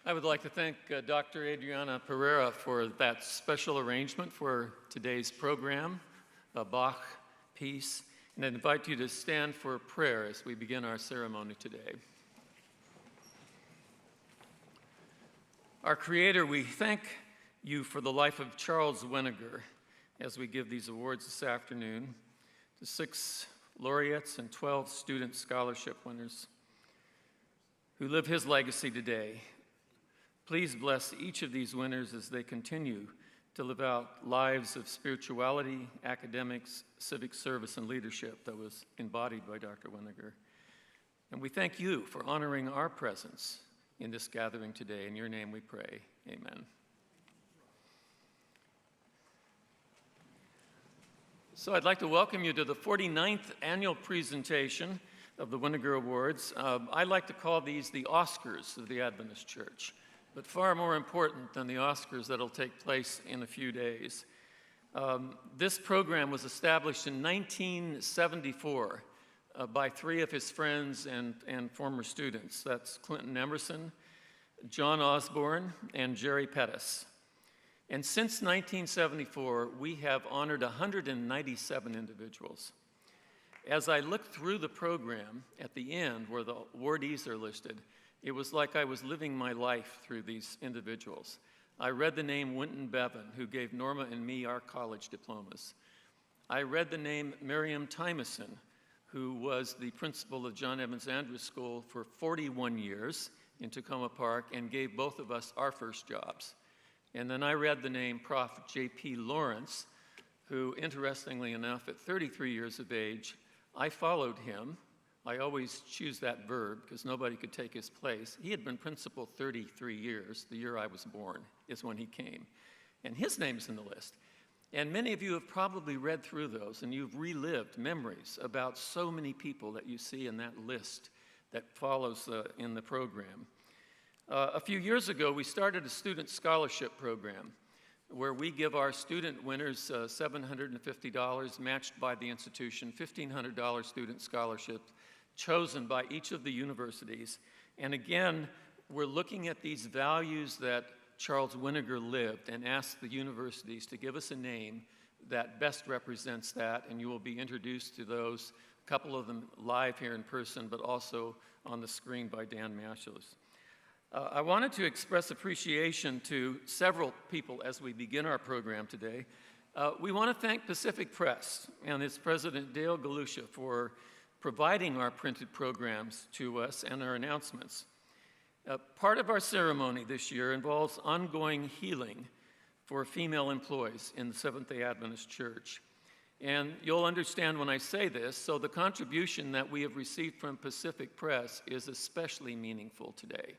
I would like to thank Dr. Adriana Pereira for that special arrangement for today's program, a Bach piece, and I invite you to stand for prayer as we begin our ceremony today. Our Creator, we thank you for the life of Charles Weniger as we give these awards this afternoon to 6 laureates and 12 student scholarship winners who live his legacy today. Please bless each of these winners as they continue to live out lives of spirituality, academics, civic service, and leadership that was embodied by Dr. Weniger. And we thank you for honoring our presence in this gathering today. In your name we pray, amen. So I'd like to welcome you to the 49th annual presentation of the Weniger Awards. I like to call these the Oscars of the Adventist Church, but far more important than the Oscars that'll take place in a few days. This program was established in 1974 by 3 of his friends and former students. That's Clinton Emerson, John Osborne, and Jerry Pettis. And since 1974, we have honored 197 individuals. As I looked through the program at the end where the awardees are listed, it was like I was living my life through these individuals. I read the name Winton Bevan, who gave Norma and me our college diplomas. I read the name Miriam Tymason, who was the principal of John Evans Andrews School for 41 years in Tacoma Park and gave both of us our first jobs. And then I read the name Prof. J.P. Lawrence, who, interestingly enough, at 33 years of age, I followed him. I always choose that verb because nobody could take his place. He had been principal 33 years. The year I was born is when he came. And his name's in the list. And many of you have probably read through those, and you've relived memories about so many people that you see in that list that follows in the program. A few years ago, we started a student scholarship program where we give our student winners $750 matched by the institution, $1,500 student scholarship chosen by each of the universities. And again, we're looking at these values that Charles Weniger lived and asked the universities to give us a name that best represents that, and you will be introduced to those, a couple of them live here in person, but also on the screen by Dan Mashos. I wanted to express appreciation to several people as we begin our program today. We want to thank Pacific Press and its president, Dale Galusha, for providing our printed programs to us and our announcements. Part of our ceremony this year involves ongoing healing for female employees in the Seventh-day Adventist Church. And you'll understand when I say this, so the contribution that we have received from Pacific Press is especially meaningful today.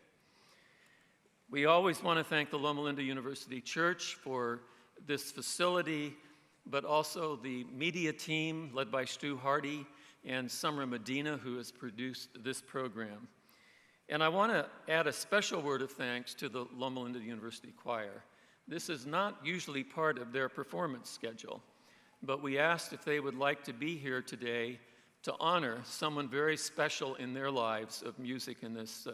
We always want to thank the Loma Linda University Church for this facility, but also the media team led by Stu Hardy and Summer Medina, who has produced this program. And I want to add a special word of thanks to the Loma Linda University Choir. This is not usually part of their performance schedule, but we asked if they would like to be here today to honor someone very special in their lives of music in this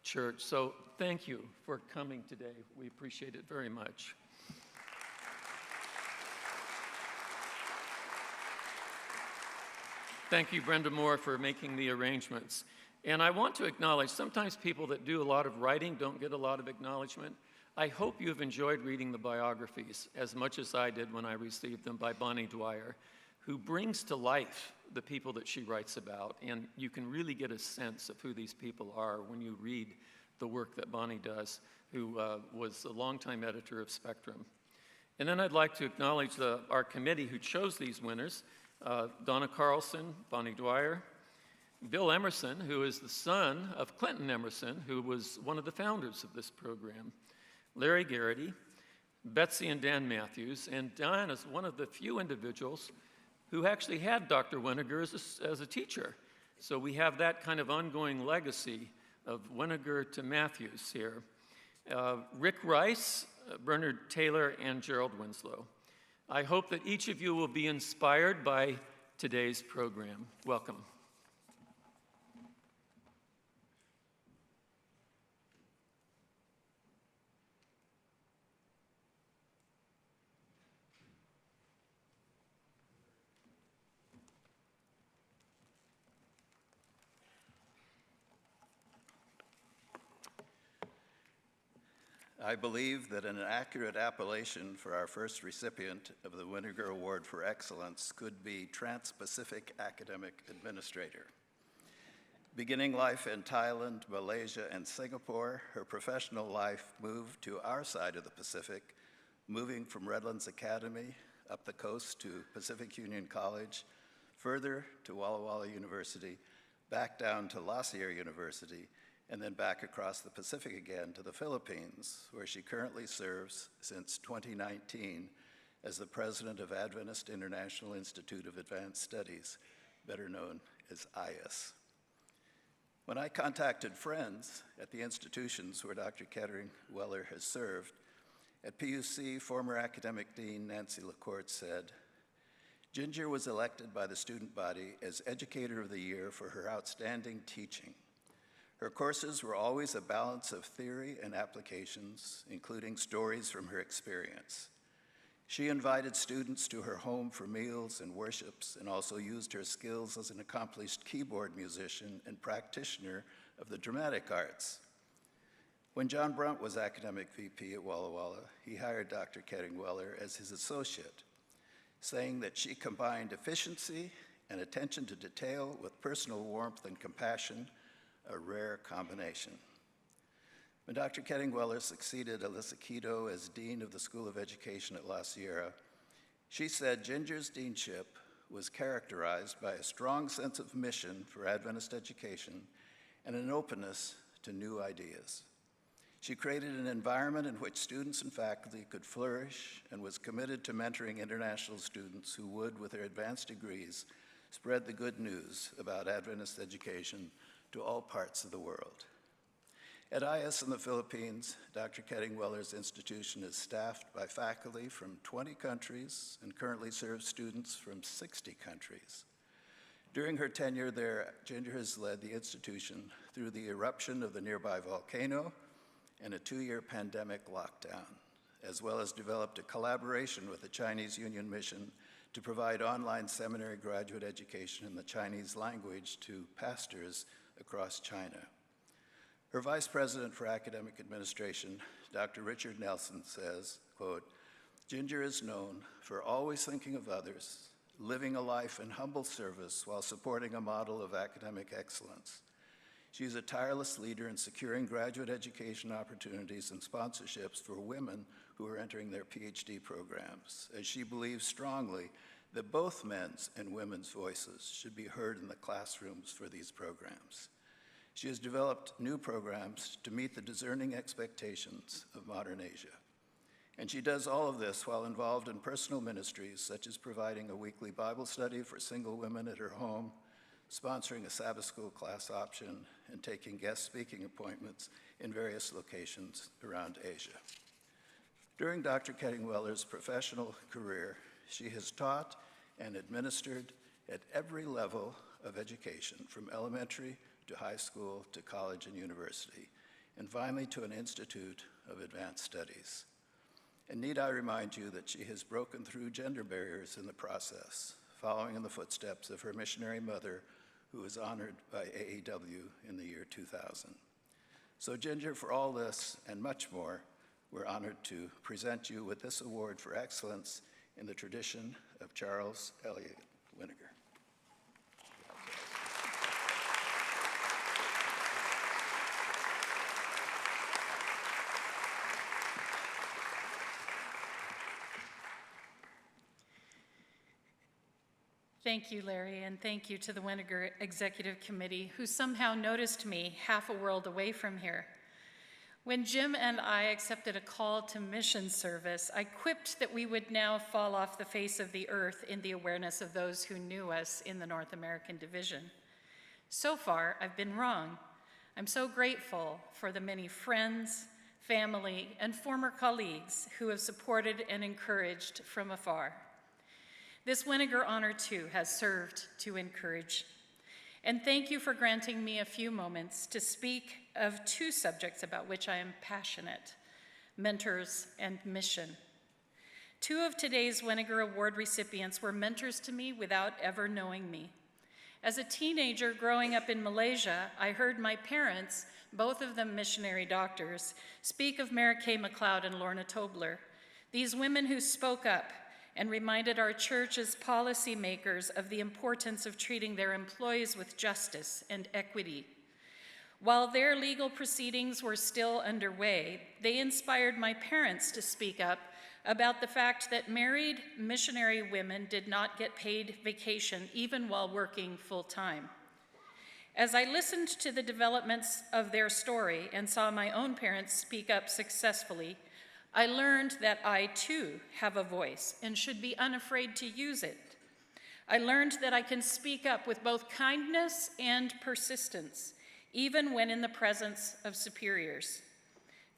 church. So thank you for coming today. We appreciate it very much. Thank you, Brenda Moore, for making the arrangements. And I want to acknowledge, sometimes people that do a lot of writing don't get a lot of acknowledgement. I hope you have enjoyed reading the biographies as much as I did when I received them by Bonnie Dwyer, who brings to life the people that she writes about. And you can really get a sense of who these people are when you read the work that Bonnie does, who was a longtime editor of Spectrum. And then I'd like to acknowledge our committee who chose these winners, Donna Carlson, Bonnie Dwyer, Bill Emerson, who is the son of Clinton Emerson, who was one of the founders of this program, Larry Garrity, Betsy and Dan Matthews, and Diane is one of the few individuals who actually had Dr. Weniger as a teacher. So we have that kind of ongoing legacy of Weniger to Matthews here. Rick Rice, Bernard Taylor, and Gerald Winslow. I hope that each of you will be inspired by today's program. Welcome. I believe that an accurate appellation for our first recipient of the Weniger Award for Excellence could be Trans-Pacific Academic Administrator. Beginning life in Thailand, Malaysia, and Singapore, her professional life moved to our side of the Pacific, moving from Redlands Academy up the coast to Pacific Union College, further to Walla Walla University, back down to La Sierra University, and then back across the Pacific again to the Philippines, where she currently serves since 2019 as the president of Adventist International Institute of Advanced Studies, better known as IAS. When I contacted friends at the institutions where Dr. Kettering Weller has served, at PUC, former academic dean Nancy LaCourte said, "Ginger was elected by the student body as Educator of the Year for her outstanding teaching. Her courses were always a balance of theory and applications, including stories from her experience. She invited students to her home for meals and worships, and also used her skills as an accomplished keyboard musician and practitioner of the dramatic arts. When John Brunt was academic VP at Walla Walla, he hired Dr. Kettering Weller as his associate, saying that she combined efficiency and attention to detail with personal warmth and compassion, a rare combination. When Dr. Kettering Weller succeeded Alyssa Quito as Dean of the School of Education at La Sierra, she said Ginger's deanship was characterized by a strong sense of mission for Adventist education and an openness to new ideas. She created an environment in which students and faculty could flourish and was committed to mentoring international students who would, with their advanced degrees, spread the good news about Adventist education to all parts of the world. At IAS in the Philippines, Dr. Kettering Weller's institution is staffed by faculty from 20 countries and currently serves students from 60 countries. During her tenure there, Ginger has led the institution through the eruption of the nearby volcano and a 2-year pandemic lockdown, as well as developed a collaboration with the Chinese Union Mission to provide online seminary graduate education in the Chinese language to pastors across China. Her vice president for academic administration, Dr. Richard Nelson, says, quote, "Ginger is known for always thinking of others, living a life in humble service while supporting a model of academic excellence. She is a tireless leader in securing graduate education opportunities and sponsorships for women who are entering their PhD programs, as she believes strongly that both men's and women's voices should be heard in the classrooms for these programs. She has developed new programs to meet the discerning expectations of modern Asia. And she does all of this while involved in personal ministries, such as providing a weekly Bible study for single women at her home, sponsoring a Sabbath School class option, and taking guest speaking appointments in various locations around Asia. During Dr. Kettering Weller's professional career, she has taught and administered at every level of education, from elementary to high school to college and university, and finally to an Institute of Advanced Studies. And need I remind you that she has broken through gender barriers in the process, following in the footsteps of her missionary mother, who was honored by AEW in the year 2000. So Ginger, for all this and much more, we're honored to present you with this award for excellence in the tradition of Charles Eliot Weniger. Thank you, Larry, and thank you to the Weniger Executive Committee, who somehow noticed me half a world away from here. When Jim and I accepted a call to mission service, I quipped that we would now fall off the face of the earth in the awareness of those who knew us in the North American Division. So far, I've been wrong. I'm so grateful for the many friends, family, and former colleagues who have supported and encouraged from afar. This Weniger honor, too, has served to encourage. And thank you for granting me a few moments to speak of two subjects about which I am passionate: mentors and mission. Two of today's Weniger Award recipients were mentors to me without ever knowing me. As a teenager growing up in Malaysia, I heard my parents, both of them missionary doctors, speak of Mary Kay McLeod and Lorna Tobler, these women who spoke up and reminded our church as policymakers of the importance of treating their employees with justice and equity. While their legal proceedings were still underway, they inspired my parents to speak up about the fact that married missionary women did not get paid vacation even while working full-time. As I listened to the developments of their story and saw my own parents speak up successfully, I learned that I too have a voice and should be unafraid to use it. I learned that I can speak up with both kindness and persistence, even when in the presence of superiors.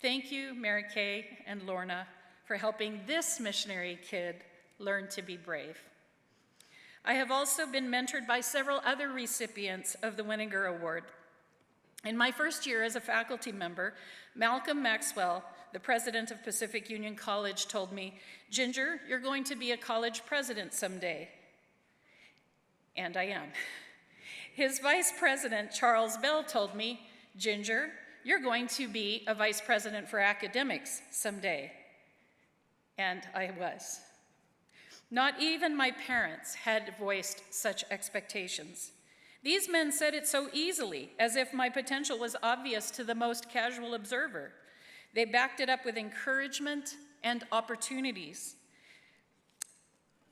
Thank you, Mary Kay and Lorna, for helping this missionary kid learn to be brave. I have also been mentored by several other recipients of the Weniger Award. In my first year as a faculty member, Malcolm Maxwell, the president of Pacific Union College, told me, "Ginger, you're going to be a college president someday." And I am. His vice president, Charles Bell, told me, "Ginger, you're going to be a vice president for academics someday." And I was. Not even my parents had voiced such expectations. These men said it so easily, as if my potential was obvious to the most casual observer. They backed it up with encouragement and opportunities.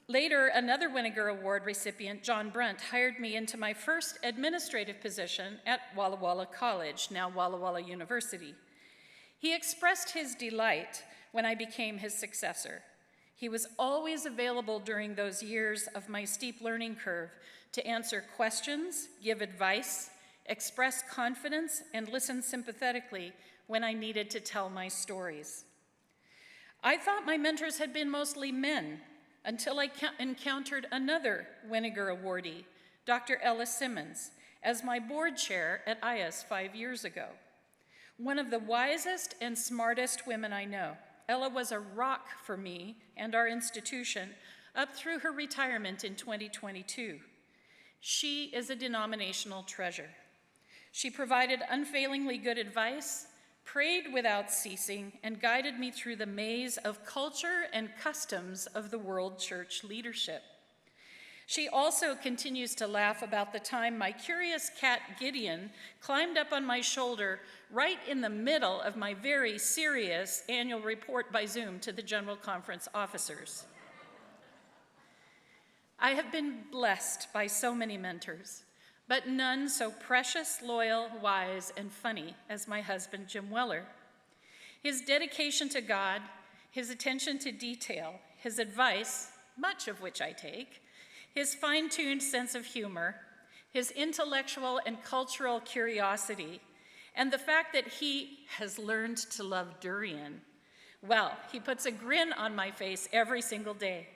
Later, another Weniger Award recipient, John Brunt, hired me into my first administrative position at Walla Walla College, now Walla Walla University. He expressed his delight when I became his successor. He was always available during those years of my steep learning curve to answer questions, give advice, express confidence, and listen sympathetically when I needed to tell my stories. I thought my mentors had been mostly men until I encountered another Weniger awardee, Dr. Ella Simmons, as my board chair at IAS 5 years ago. One of the wisest and smartest women I know, Ella was a rock for me and our institution up through her retirement in 2022. She is a denominational treasure. She provided unfailingly good advice, prayed without ceasing, and guided me through the maze of culture and customs of the world church leadership. She also continues to laugh about the time my curious cat Gideon climbed up on my shoulder right in the middle of my very serious annual report by Zoom to the General Conference officers. I have been blessed by so many mentors, but none so precious, loyal, wise, and funny as my husband, Jim Weller. His dedication to God, his attention to detail, his advice, much of which I take, his fine-tuned sense of humor, his intellectual and cultural curiosity, and the fact that he has learned to love durian. Well, he puts a grin on my face every single day.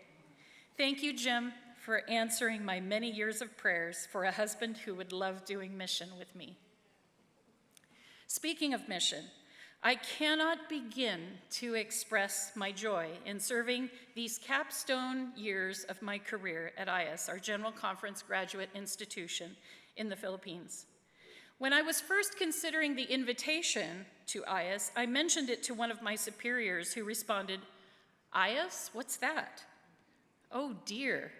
Thank you, Jim, for answering my many years of prayers for a husband who would love doing mission with me. Speaking of mission, I cannot begin to express my joy in serving these capstone years of my career at IAS, our General Conference graduate institution in the Philippines. When I was first considering the invitation to IAS, I mentioned it to one of my superiors who responded, "IAS? What's that?" Oh dear.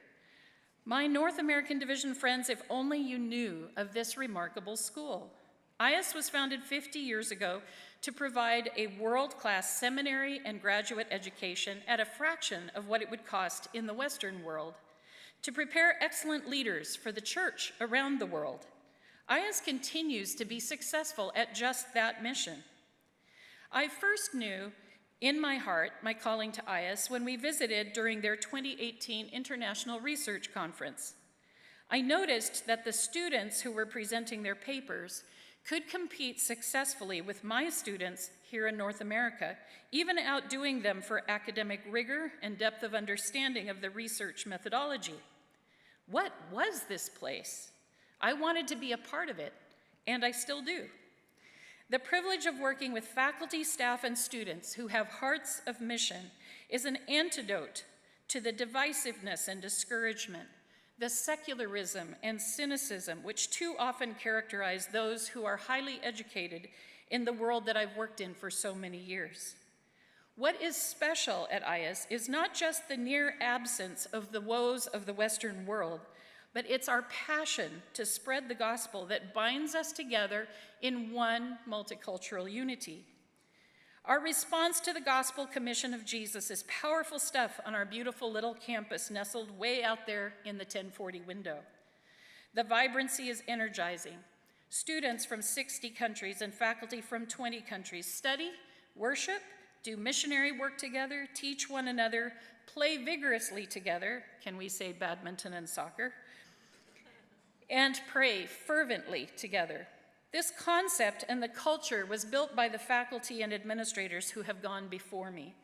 My North American Division friends, if only you knew of this remarkable school. IAS was founded 50 years ago to provide a world-class seminary and graduate education at a fraction of what it would cost in the Western world, to prepare excellent leaders for the church around the world. IAS continues to be successful at just that mission. I first knew in my heart my calling to IAS when we visited during their 2018 International Research Conference. I noticed that the students who were presenting their papers could compete successfully with my students here in North America, even outdoing them for academic rigor and depth of understanding of the research methodology. What was this place? I wanted to be a part of it, and I still do. The privilege of working with faculty, staff, and students who have hearts of mission is an antidote to the divisiveness and discouragement the secularism and cynicism which too often characterize those who are highly educated in the world that I've worked in for so many years. What is special at IS is not just the near absence of the woes of the Western world, but it's our passion to spread the gospel that binds us together in one multicultural unity. Our response to the gospel commission of Jesus is powerful stuff on our beautiful little campus nestled way out there in the 1040 window. The vibrancy is energizing. Students from 60 countries and faculty from 20 countries study, worship, do missionary work together, teach one another, play vigorously together, can we say badminton and soccer, and pray fervently together. This concept and the culture was built by the faculty and administrators who have gone before me.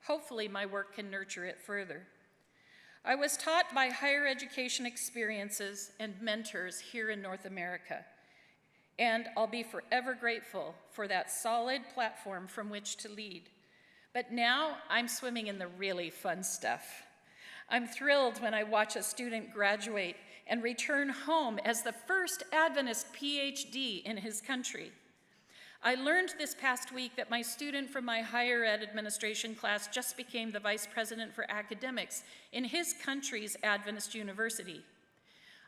Hopefully my work can nurture it further. I was taught by higher education experiences and mentors here in North America, and I'll be forever grateful for that solid platform from which to lead. But now I'm swimming in the really fun stuff. I'm thrilled when I watch a student graduate and return home as the first Adventist PhD in his country. I learned this past week that my student from my higher ed administration class just became the vice president for academics in his country's Adventist university.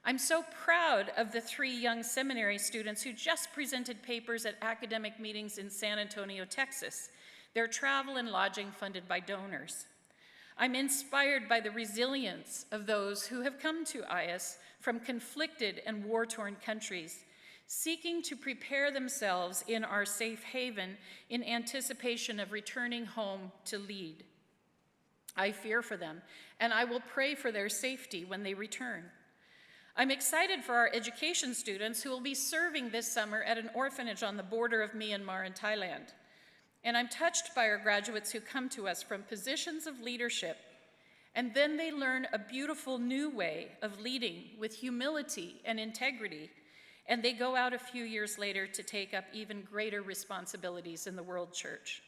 I'm so proud of the 3 young seminary students who just presented papers at academic meetings in San Antonio, Texas, their travel and lodging funded by donors. I'm inspired by the resilience of those who have come to IS from conflicted and war-torn countries, seeking to prepare themselves in our safe haven in anticipation of returning home to lead. I fear for them, and I will pray for their safety when they return. I'm excited for our education students who will be serving this summer at an orphanage on the border of Myanmar and Thailand. And I'm touched by our graduates who come to us from positions of leadership, and then they learn a beautiful new way of leading with humility and integrity, and they go out a few years later to take up even greater responsibilities in the world church.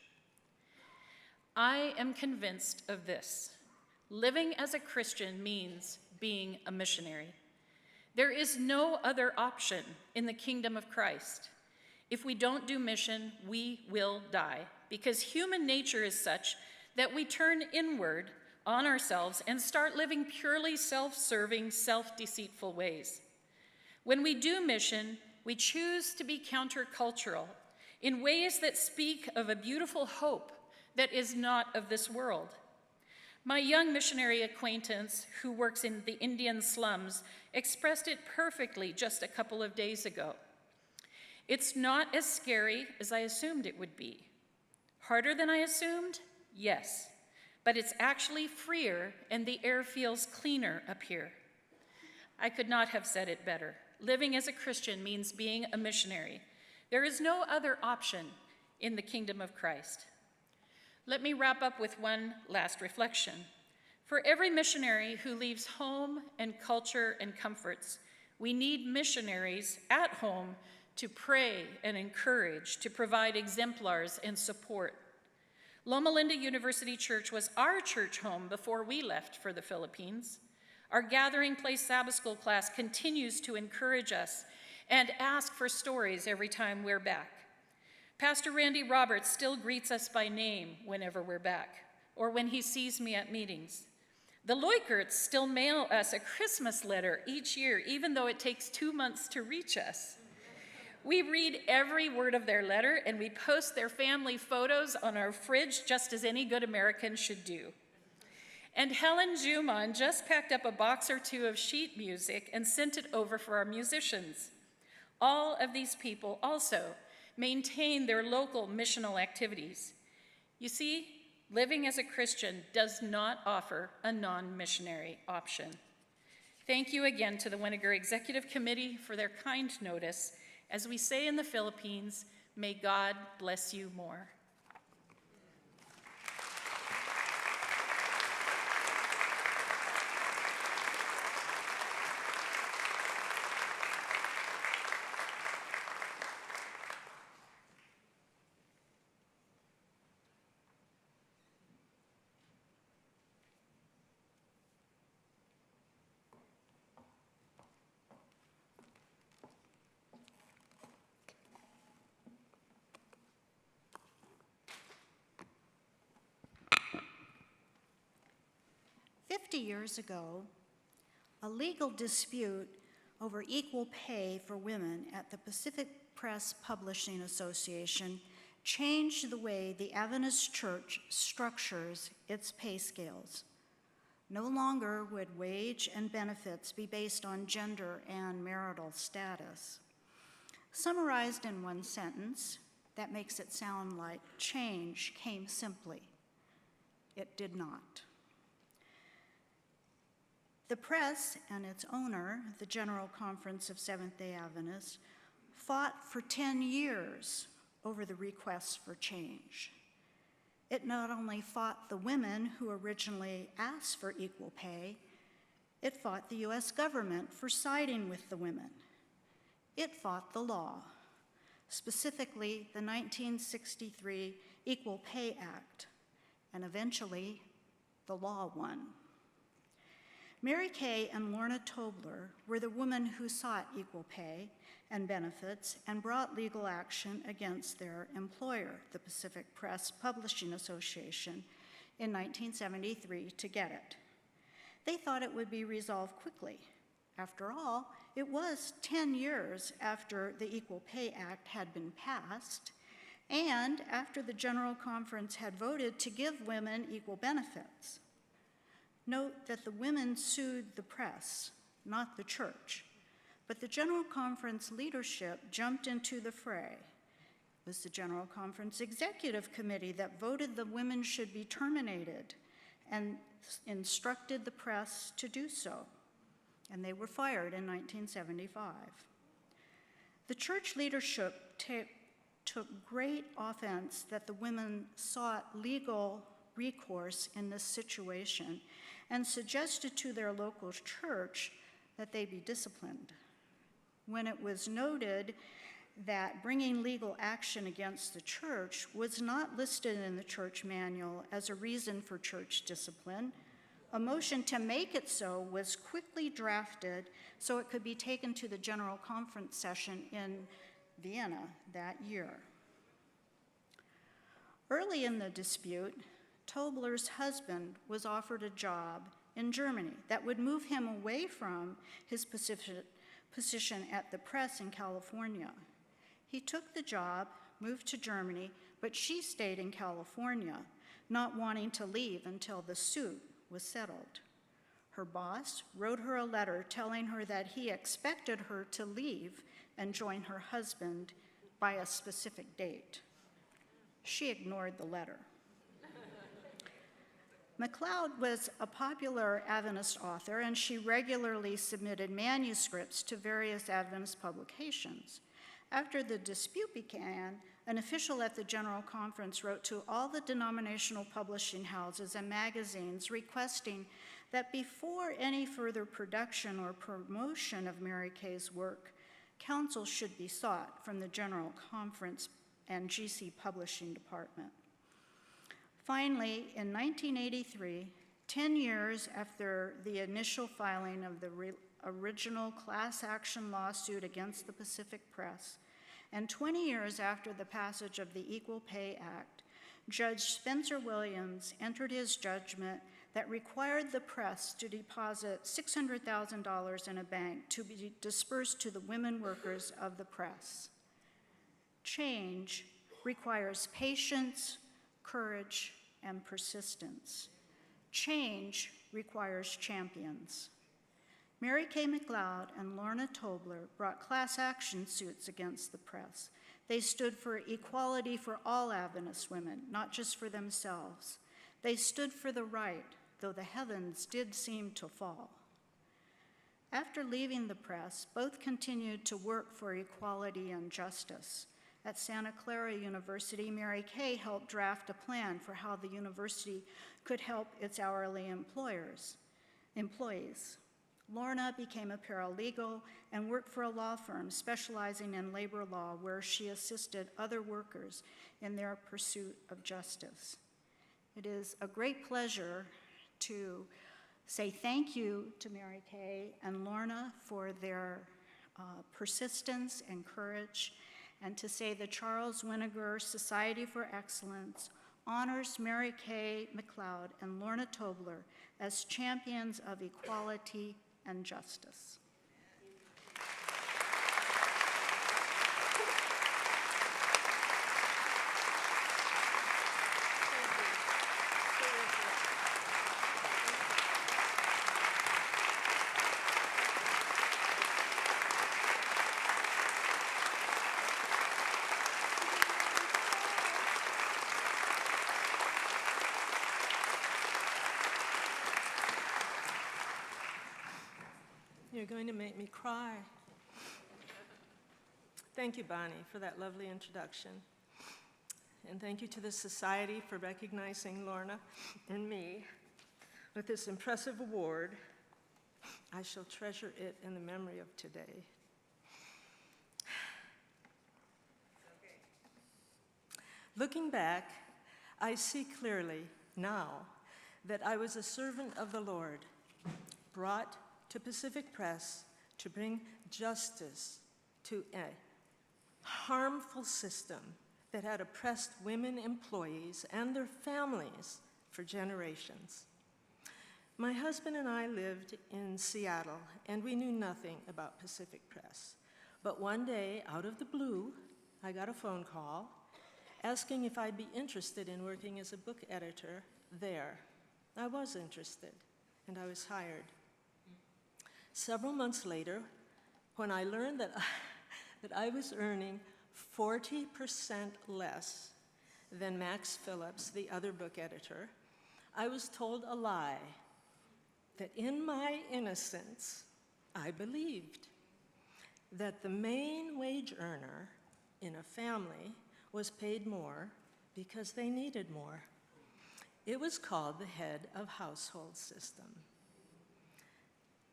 I am convinced of this. Living as a Christian means being a missionary. There is no other option in the kingdom of Christ. If we don't do mission, we will die, because human nature is such that we turn inward on ourselves and start living purely self-serving, self-deceitful ways. When we do mission, we choose to be countercultural in ways that speak of a beautiful hope that is not of this world. My young missionary acquaintance who works in the Indian slums expressed it perfectly just a couple of days ago. It's not as scary as I assumed it would be. Harder than I assumed? Yes. But it's actually freer and the air feels cleaner up here. I could not have said it better. Living as a Christian means being a missionary. There is no other option in the kingdom of Christ. Let me wrap up with one last reflection. For every missionary who leaves home and culture and comforts, we need missionaries at home to pray and encourage, to provide exemplars and support. Loma Linda University Church was our church home before we left for the Philippines. Our Gathering Place Sabbath School class continues to encourage us and ask for stories every time we're back. Pastor Randy Roberts still greets us by name whenever we're back, or when he sees me at meetings. The Leukerts still mail us a Christmas letter each year, even though it takes 2 months to reach us. We read every word of their letter, and we post their family photos on our fridge, just as any good American should do. And Helen Juman just packed up a box or 2 of sheet music and sent it over for our musicians. All of these people also maintain their local missional activities. You see, living as a Christian does not offer a non-missionary option. Thank you again to the Weniger Executive Committee for their kind notice. As we say in the Philippines, may God bless you more. 50 years ago, a legal dispute over equal pay for women at the Pacific Press Publishing Association changed the way the Adventist Church structures its pay scales. No longer would wage and benefits be based on gender and marital status. Summarized in one sentence, that makes it sound like change came simply. It did not. The press and its owner, the General Conference of Seventh-day Adventists, fought for 10 years over the requests for change. It not only fought the women who originally asked for equal pay, it fought the U.S. government for siding with the women. It fought the law, specifically the 1963 Equal Pay Act, and eventually the law won. Mary Kay and Lorna Tobler were the women who sought equal pay and benefits and brought legal action against their employer, the Pacific Press Publishing Association, in 1973 to get it. They thought it would be resolved quickly. After all, it was 10 years after the Equal Pay Act had been passed and after the General Conference had voted to give women equal benefits. Note that the women sued the press, not the church, but the General Conference leadership jumped into the fray. It was the General Conference Executive Committee that voted the women should be terminated and instructed the press to do so, and they were fired in 1975. The church leadership took great offense that the women sought legal recourse in this situation and suggested to their local church that they be disciplined. When it was noted that bringing legal action against the church was not listed in the church manual as a reason for church discipline, a motion to make it so was quickly drafted so it could be taken to the General Conference session in Vienna that year. Early in the dispute, Tobler's husband was offered a job in Germany that would move him away from his position at the press in California. He took the job, moved to Germany, but she stayed in California, not wanting to leave until the suit was settled. Her boss wrote her a letter telling her that he expected her to leave and join her husband by a specific date. She ignored the letter. MacLeod was a popular Adventist author, and she regularly submitted manuscripts to various Adventist publications. After the dispute began, an official at the General Conference wrote to all the denominational publishing houses and magazines requesting that before any further production or promotion of Mary Kay's work, counsel should be sought from the General Conference and GC Publishing Department. Finally, in 1983, 10 years after the initial filing of the original class action lawsuit against the Pacific Press, and 20 years after the passage of the Equal Pay Act, Judge Spencer Williams entered his judgment that required the press to deposit $600,000 in a bank to be dispersed to the women workers of the press. Change requires patience, courage, and persistence. Change requires champions. Mary Kay MacLeod and Lorna Tobler brought class action suits against the press. They stood for equality for all Adventist women, not just for themselves. They stood for the right, though the heavens did seem to fall. After leaving the press, both continued to work for equality and justice. At Santa Clara University, Mary Kay helped draft a plan for how the university could help its hourly employees. Lorna became a paralegal and worked for a law firm specializing in labor law, where she assisted other workers in their pursuit of justice. It is a great pleasure to say thank you to Mary Kay and Lorna for their persistence and courage, and to say the Charles Weniger Society for Excellence honors Mary Kay MacLeod and Lorna Tobler as champions of equality and justice. You're going to make me cry. Thank you, Bonnie, for that lovely introduction. And thank you to the Society for recognizing Lorna and me with this impressive award. I shall treasure it in the memory of today. Looking back, I see clearly now that I was a servant of the Lord, brought to Pacific Press to bring justice to a harmful system that had oppressed women employees and their families for generations. My husband and I lived in Seattle, and we knew nothing about Pacific Press. But one day, out of the blue, I got a phone call asking if I'd be interested in working as a book editor there. I was interested, and I was hired. Several months later, when I learned that I was earning 40% less than Max Phillips, the other book editor, I was told a lie that in my innocence, I believed that the main wage earner in a family was paid more because they needed more. It was called the head of household system.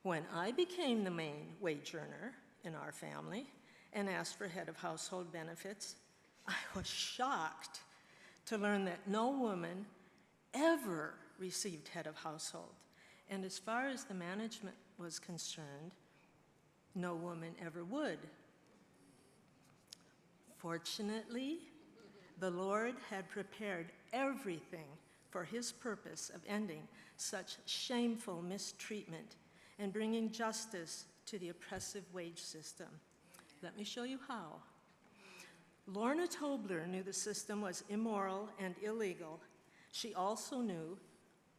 When I became the main wage earner in our family and asked for head of household benefits, I was shocked to learn that no woman ever received head of household. And as far as the management was concerned, no woman ever would. Fortunately, the Lord had prepared everything for his purpose of ending such shameful mistreatment and bringing justice to the oppressive wage system. Let me show you how. Lorna Tobler knew the system was immoral and illegal. She also knew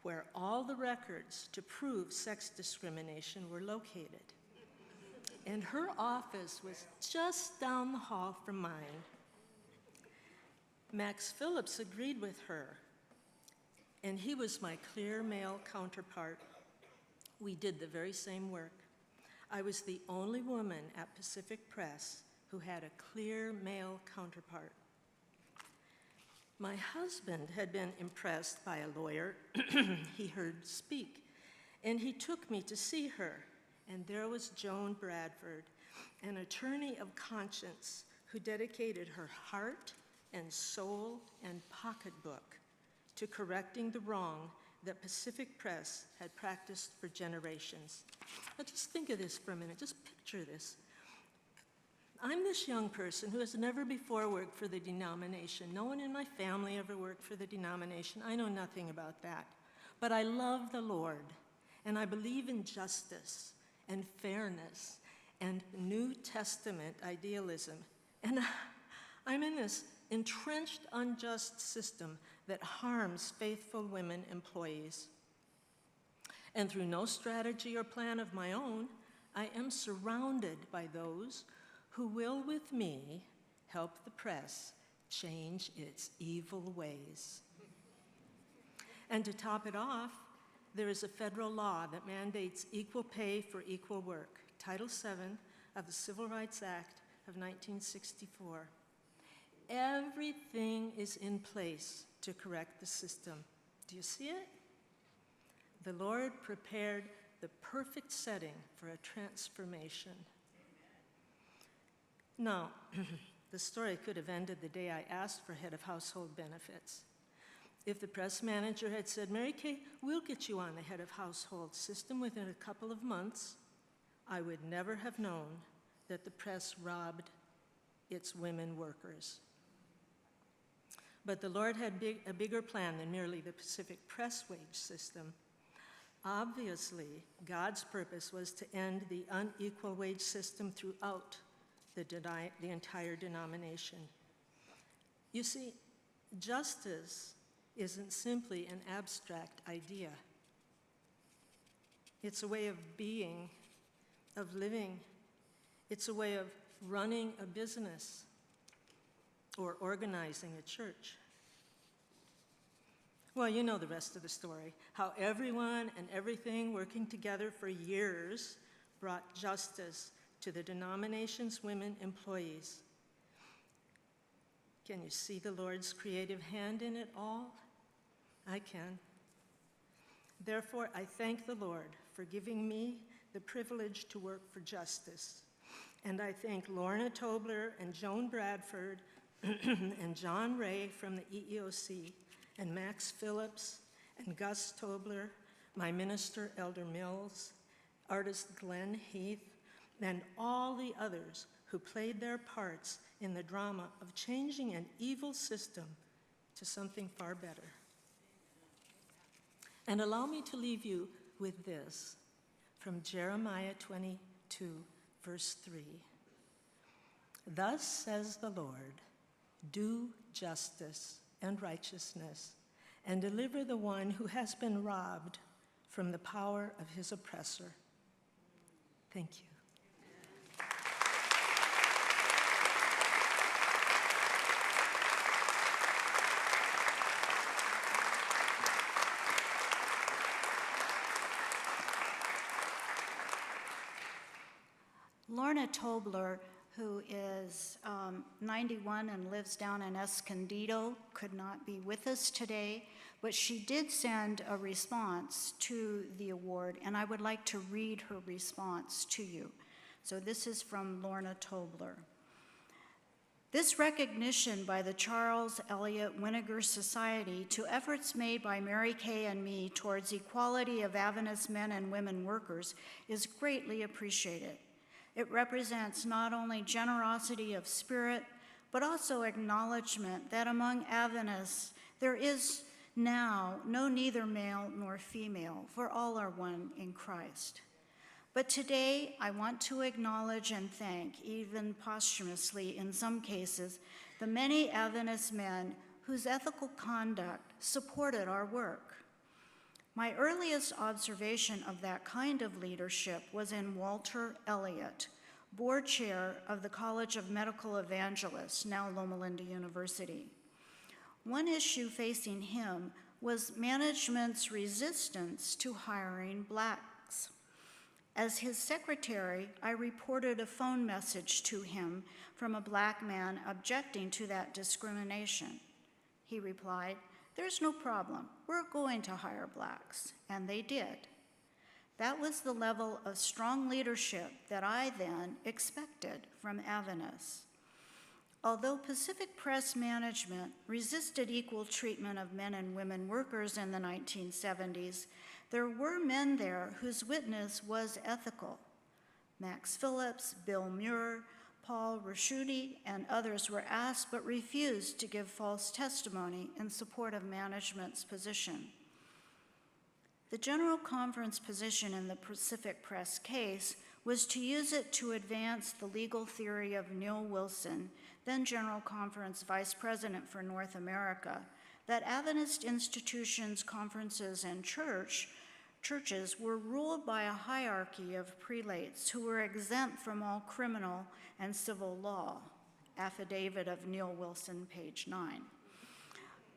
where all the records to prove sex discrimination were located. And her office was just down the hall from mine. Max Phillips agreed with her, and he was my clear male counterpart. We did the very same work. I was the only woman at Pacific Press who had a clear male counterpart. My husband had been impressed by a lawyer he heard speak, and he took me to see her. And there was Joan Bradford, an attorney of conscience who dedicated her heart and soul and pocketbook to correcting the wrong that Pacific Press had practiced for generations. Now just think of this for a minute, just picture this. I'm this young person who has never before worked for the denomination. No one in my family ever worked for the denomination. I know nothing about that. But I love the Lord, and I believe in justice and fairness and New Testament idealism. And I'm in this entrenched, unjust system that harms faithful women employees. And through no strategy or plan of my own, I am surrounded by those who will, with me, help the press change its evil ways. And to top it off, there is a federal law that mandates equal pay for equal work, Title VII of the Civil Rights Act of 1964. Everything is in place to correct the system. Do you see it? The Lord prepared the perfect setting for a transformation. Now, the story could have ended the day I asked for head of household benefits. If the press manager had said, Mary Kay, we'll get you on the head of household system within a couple of months, I would never have known that the press robbed its women workers. But the Lord had a bigger plan than merely the Pacific Press wage system. Obviously, God's purpose was to end the unequal wage system throughout the entire denomination. You see, justice isn't simply an abstract idea. It's a way of being, of living. It's a way of running a business or organizing a church. Well, you know the rest of the story, how everyone and everything working together for years brought justice to the denomination's women employees. Can you see the Lord's creative hand in it all? I can. Therefore, I thank the Lord for giving me the privilege to work for justice. And I thank Lorna Tobler and Joan Bradford and John Ray from the EEOC and Max Phillips and Gus Tobler, my minister, Elder Mills, artist Glenn Heath, and all the others who played their parts in the drama of changing an evil system to something far better. And allow me to leave you with this from Jeremiah 22, verse 3. Thus says the Lord, do justice and righteousness, and deliver the one who has been robbed from the power of his oppressor. Thank you. Lorna Tobler, who is 91 and lives down in Escondido, could not be with us today, but she did send a response to the award, and I would like to read her response to you. So this is from Lorna Tobler. This recognition by the Charles Eliot Weniger Society to efforts made by Mary Kay and me towards equality of Adventist men and women workers is greatly appreciated. It represents not only generosity of spirit, but also acknowledgement that among Adventists there is now no neither male nor female, for all are one in Christ. But today I want to acknowledge and thank, even posthumously in some cases, the many Adventist men whose ethical conduct supported our work. My earliest observation of that kind of leadership was in Walter Elliott, board chair of the College of Medical Evangelists, now Loma Linda University. One issue facing him was management's resistance to hiring blacks. As his secretary, I reported a phone message to him from a black man objecting to that discrimination. He replied, "There's no problem. We're going to hire blacks." And they did. That was the level of strong leadership that I then expected from Adventists. Although Pacific Press management resisted equal treatment of men and women workers in the 1970s, there were men there whose witness was ethical. Max Phillips, Bill Muir, Paul Raschuti, and others were asked but refused to give false testimony in support of management's position. The General Conference position in the Pacific Press case was to use it to advance the legal theory of Neil Wilson, then General Conference Vice President for North America, that Adventist institutions, conferences, and churches were ruled by a hierarchy of prelates who were exempt from all criminal and civil law. Affidavit of Neil Wilson, page 9.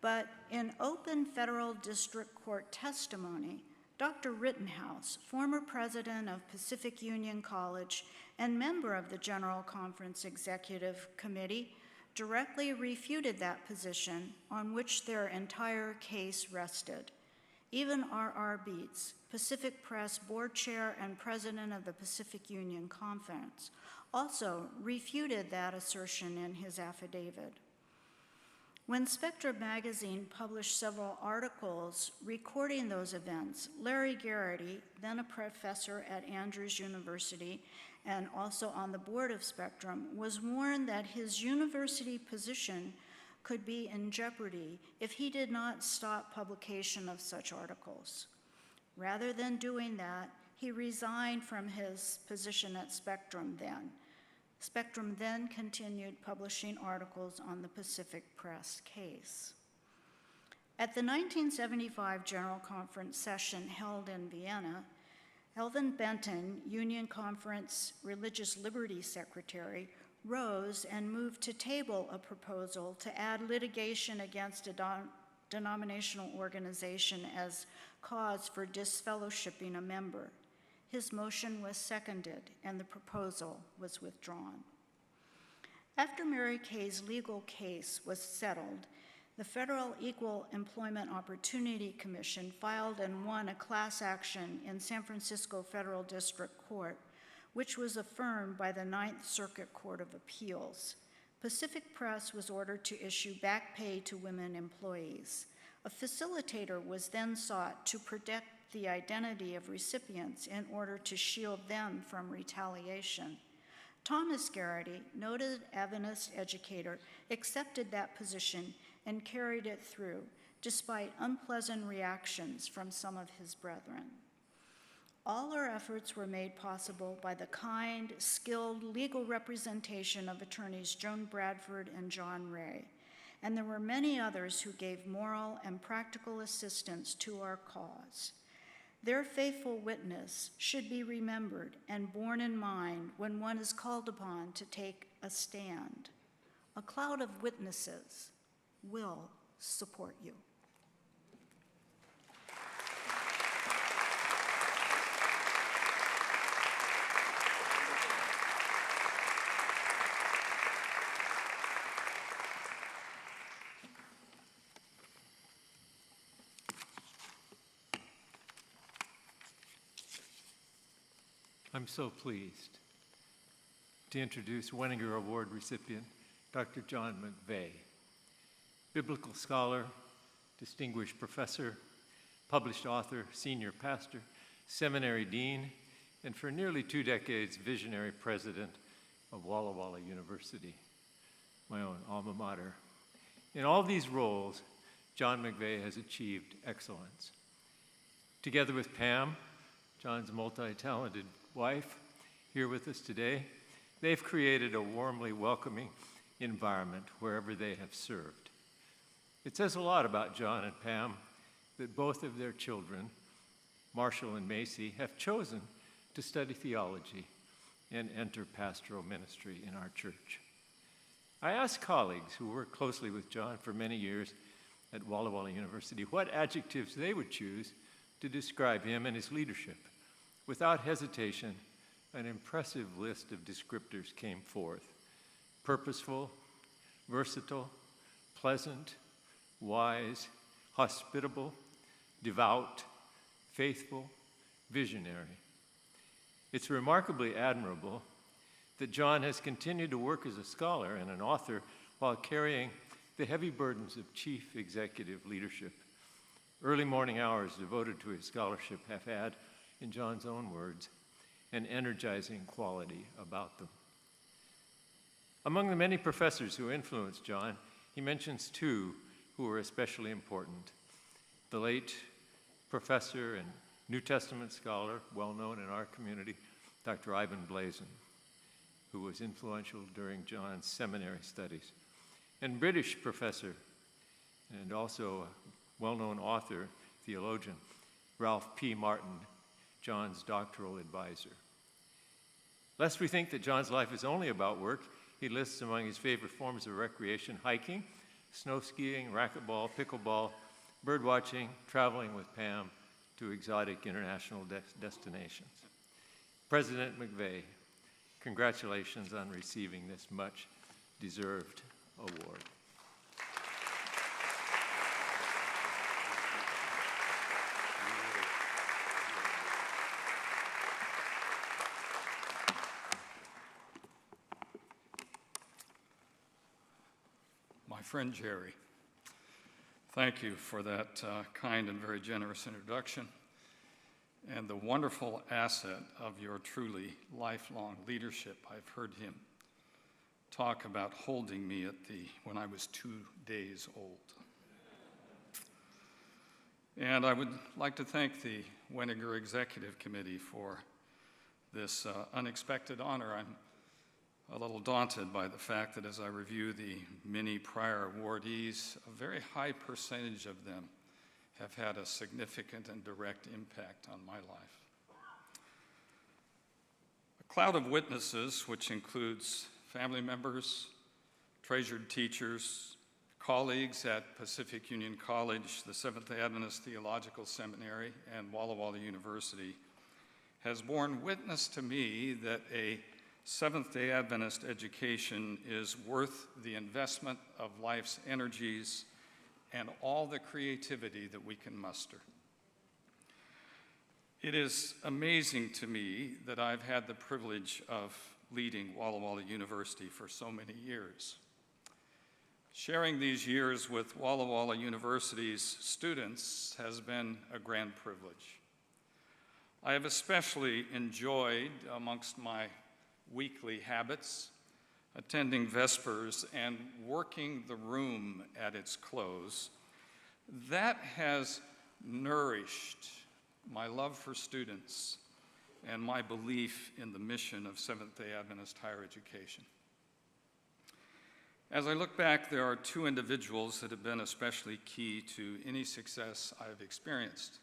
But in open federal district court testimony, Dr. Rittenhouse, former president of Pacific Union College and member of the General Conference Executive Committee, directly refuted that position on which their entire case rested. Even R.R. Beats, Pacific Press board chair and president of the Pacific Union Conference, also refuted that assertion in his affidavit. When Spectra magazine published several articles recording those events, Larry Garrity, then a professor at Andrews University and also on the board of Spectrum, was warned that his university position could be in jeopardy if he did not stop publication of such articles. Rather than doing that, he resigned from his position at Spectrum then. Spectrum then continued publishing articles on the Pacific Press case. At the 1975 General Conference session held in Vienna, Elvin Benton, Union Conference Religious Liberty Secretary, rose and moved to table a proposal to add litigation against a denominational organization as cause for disfellowshipping a member. His motion was seconded, and the proposal was withdrawn. After Mary Kay's legal case was settled, the Federal Equal Employment Opportunity Commission filed and won a class action in San Francisco Federal District Court, which was affirmed by the Ninth Circuit Court of Appeals. Pacific Press was ordered to issue back pay to women employees. A facilitator was then sought to protect the identity of recipients in order to shield them from retaliation. Thomas Garrity, noted Adventist educator, accepted that position and carried it through, despite unpleasant reactions from some of his brethren. All our efforts were made possible by the kind, skilled legal representation of attorneys Joan Bradford and John Ray, and there were many others who gave moral and practical assistance to our cause. Their faithful witness should be remembered and borne in mind when one is called upon to take a stand. A cloud of witnesses will support you. I'm so pleased to introduce Weniger Award recipient, Dr. John McVeigh, biblical scholar, distinguished professor, published author, senior pastor, seminary dean, and for nearly 2 decades, visionary president of Walla Walla University, my own alma mater. In all these roles, John McVeigh has achieved excellence. Together with Pam, John's multi-talented wife, here with us today, they've created a warmly welcoming environment wherever they have served. It says a lot about John and Pam that both of their children, Marshall and Macy, have chosen to study theology and enter pastoral ministry in our church. I asked colleagues who worked closely with John for many years at Walla Walla University what adjectives they would choose to describe him and his leadership. Without hesitation, an impressive list of descriptors came forth: purposeful, versatile, pleasant, wise, hospitable, devout, faithful, visionary. It's remarkably admirable that John has continued to work as a scholar and an author while carrying the heavy burdens of chief executive leadership. Early morning hours devoted to his scholarship have had, in John's own words, an energizing quality about them. Among the many professors who influenced John, he mentions 2 who were especially important: the late professor and New Testament scholar, well known in our community, Dr. Ivan Blazin, who was influential during John's seminary studies, and British professor and also a well-known author, theologian, Ralph P. Martin, John's doctoral advisor. Lest we think that John's life is only about work, he lists among his favorite forms of recreation hiking, snow skiing, racquetball, pickleball, bird watching, traveling with Pam to exotic international destinations. President McVeigh, congratulations on receiving this much-deserved award. My friend Jerry, thank you for that kind and very generous introduction and the wonderful asset of your truly lifelong leadership. I've heard him talk about holding me when I was 2 days old. And I would like to thank the Weniger Executive Committee for this unexpected honor. I'm a little daunted by the fact that as I review the many prior awardees, a very high percentage of them have had a significant and direct impact on my life. A cloud of witnesses, which includes family members, treasured teachers, colleagues at Pacific Union College, the Seventh-day Adventist Theological Seminary, and Walla Walla University, has borne witness to me that a Seventh-day Adventist education is worth the investment of life's energies and all the creativity that we can muster. It is amazing to me that I've had the privilege of leading Walla Walla University for so many years. Sharing these years with Walla Walla University's students has been a grand privilege. I have especially enjoyed, amongst my weekly habits, attending Vespers and working the room at its close. That has nourished my love for students and my belief in the mission of Seventh-day Adventist higher education. As I look back, there are two individuals that have been especially key to any success I've experienced.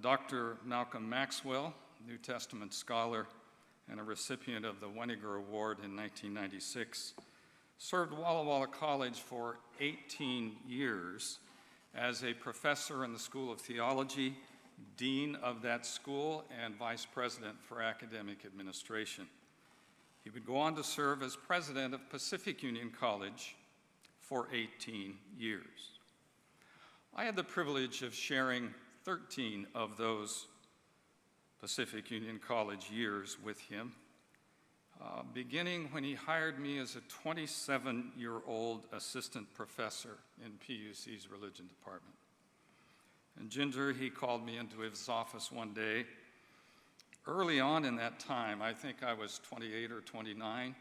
Dr. Malcolm Maxwell, New Testament scholar and a recipient of the Weniger Award in 1996, served Walla Walla College for 18 years as a professor in the School of Theology, dean of that school, and vice president for academic administration. He would go on to serve as president of Pacific Union College for 18 years. I had the privilege of sharing 13 of those Pacific Union College years with him, beginning when he hired me as a 27-year-old assistant professor in PUC's religion department. And Ginger, he called me into his office one day. Early on in that time, I think I was 28 or 29,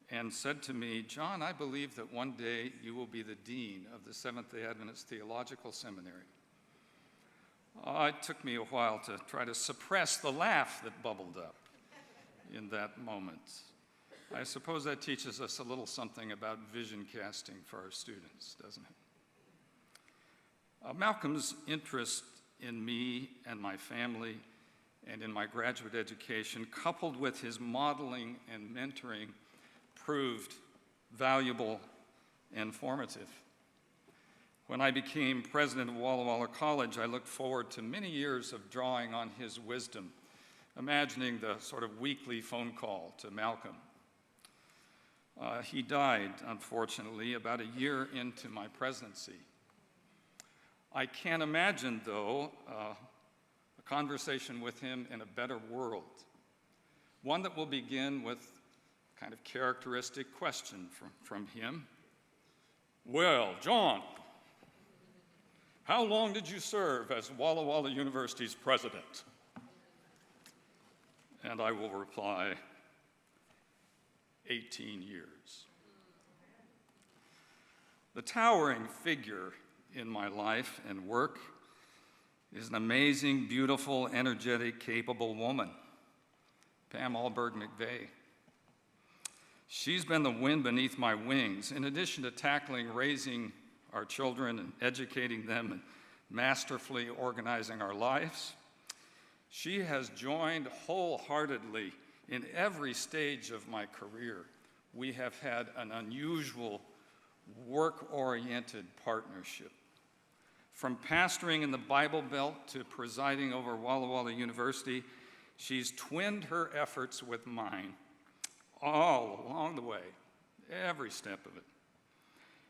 and said to me, "John, I believe that one day you will be the dean of the Seventh-day Adventist Theological Seminary." It took me a while to try to suppress the laugh that bubbled up in that moment. I suppose that teaches us a little something about vision casting for our students, doesn't it? Malcolm's interest in me and my family and in my graduate education, coupled with his modeling and mentoring, proved valuable and formative. When I became president of Walla Walla College, I looked forward to many years of drawing on his wisdom, imagining the sort of weekly phone call to Malcolm. He died, unfortunately, about a year into my presidency. I can't imagine, though, a conversation with him in a better world, one that will begin with a kind of characteristic question from him. "Well, John, how long did you serve as Walla Walla University's president?" And I will reply, 18 years. The towering figure in my life and work is an amazing, beautiful, energetic, capable woman, Pam Alberg McVeigh. She's been the wind beneath my wings. In addition to tackling raising our children and educating them and masterfully organizing our lives, she has joined wholeheartedly in every stage of my career. We have had an unusual work-oriented partnership. From pastoring in the Bible Belt to presiding over Walla Walla University, she's twinned her efforts with mine all along the way, every step of it.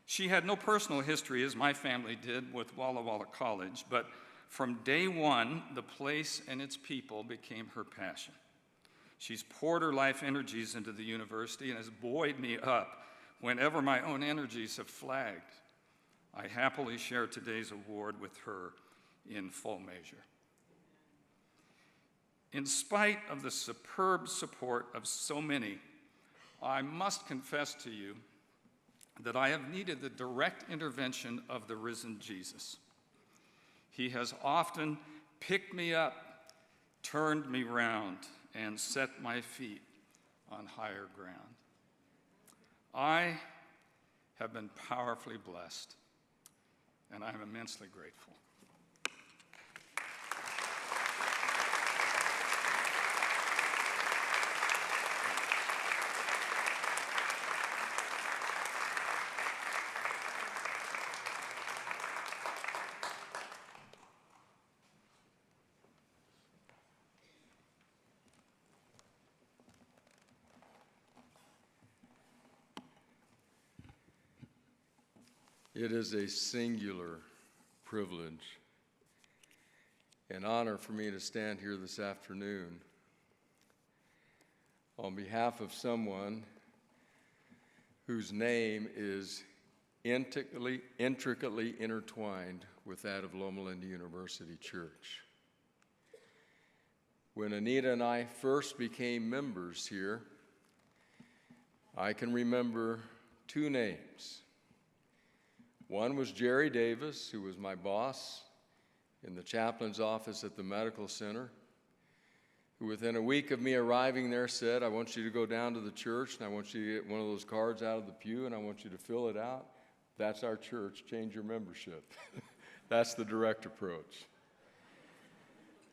She had no personal history, as my family did, with Walla Walla College, but from day one, the place and its people became her passion. She's poured her life energies into the university and has buoyed me up whenever my own energies have flagged. I happily share today's award with her in full measure. In spite of the superb support of so many, I must confess to you that I have needed the direct intervention of the risen Jesus. He has often picked me up, turned me round, and set my feet on higher ground. I have been powerfully blessed, and I'm immensely grateful. It is a singular privilege and honor for me to stand here this afternoon on behalf of someone whose name is intricately intertwined with that of Loma University Church. When Anita and I first became members here, I can remember two names. One was Jerry Davis, who was my boss in the chaplain's office at the medical center, who within a week of me arriving there said, I want you to go down to the church and I want you to get one of those cards out of the pew and I want you to fill it out. That's our church, change your membership. That's the direct approach.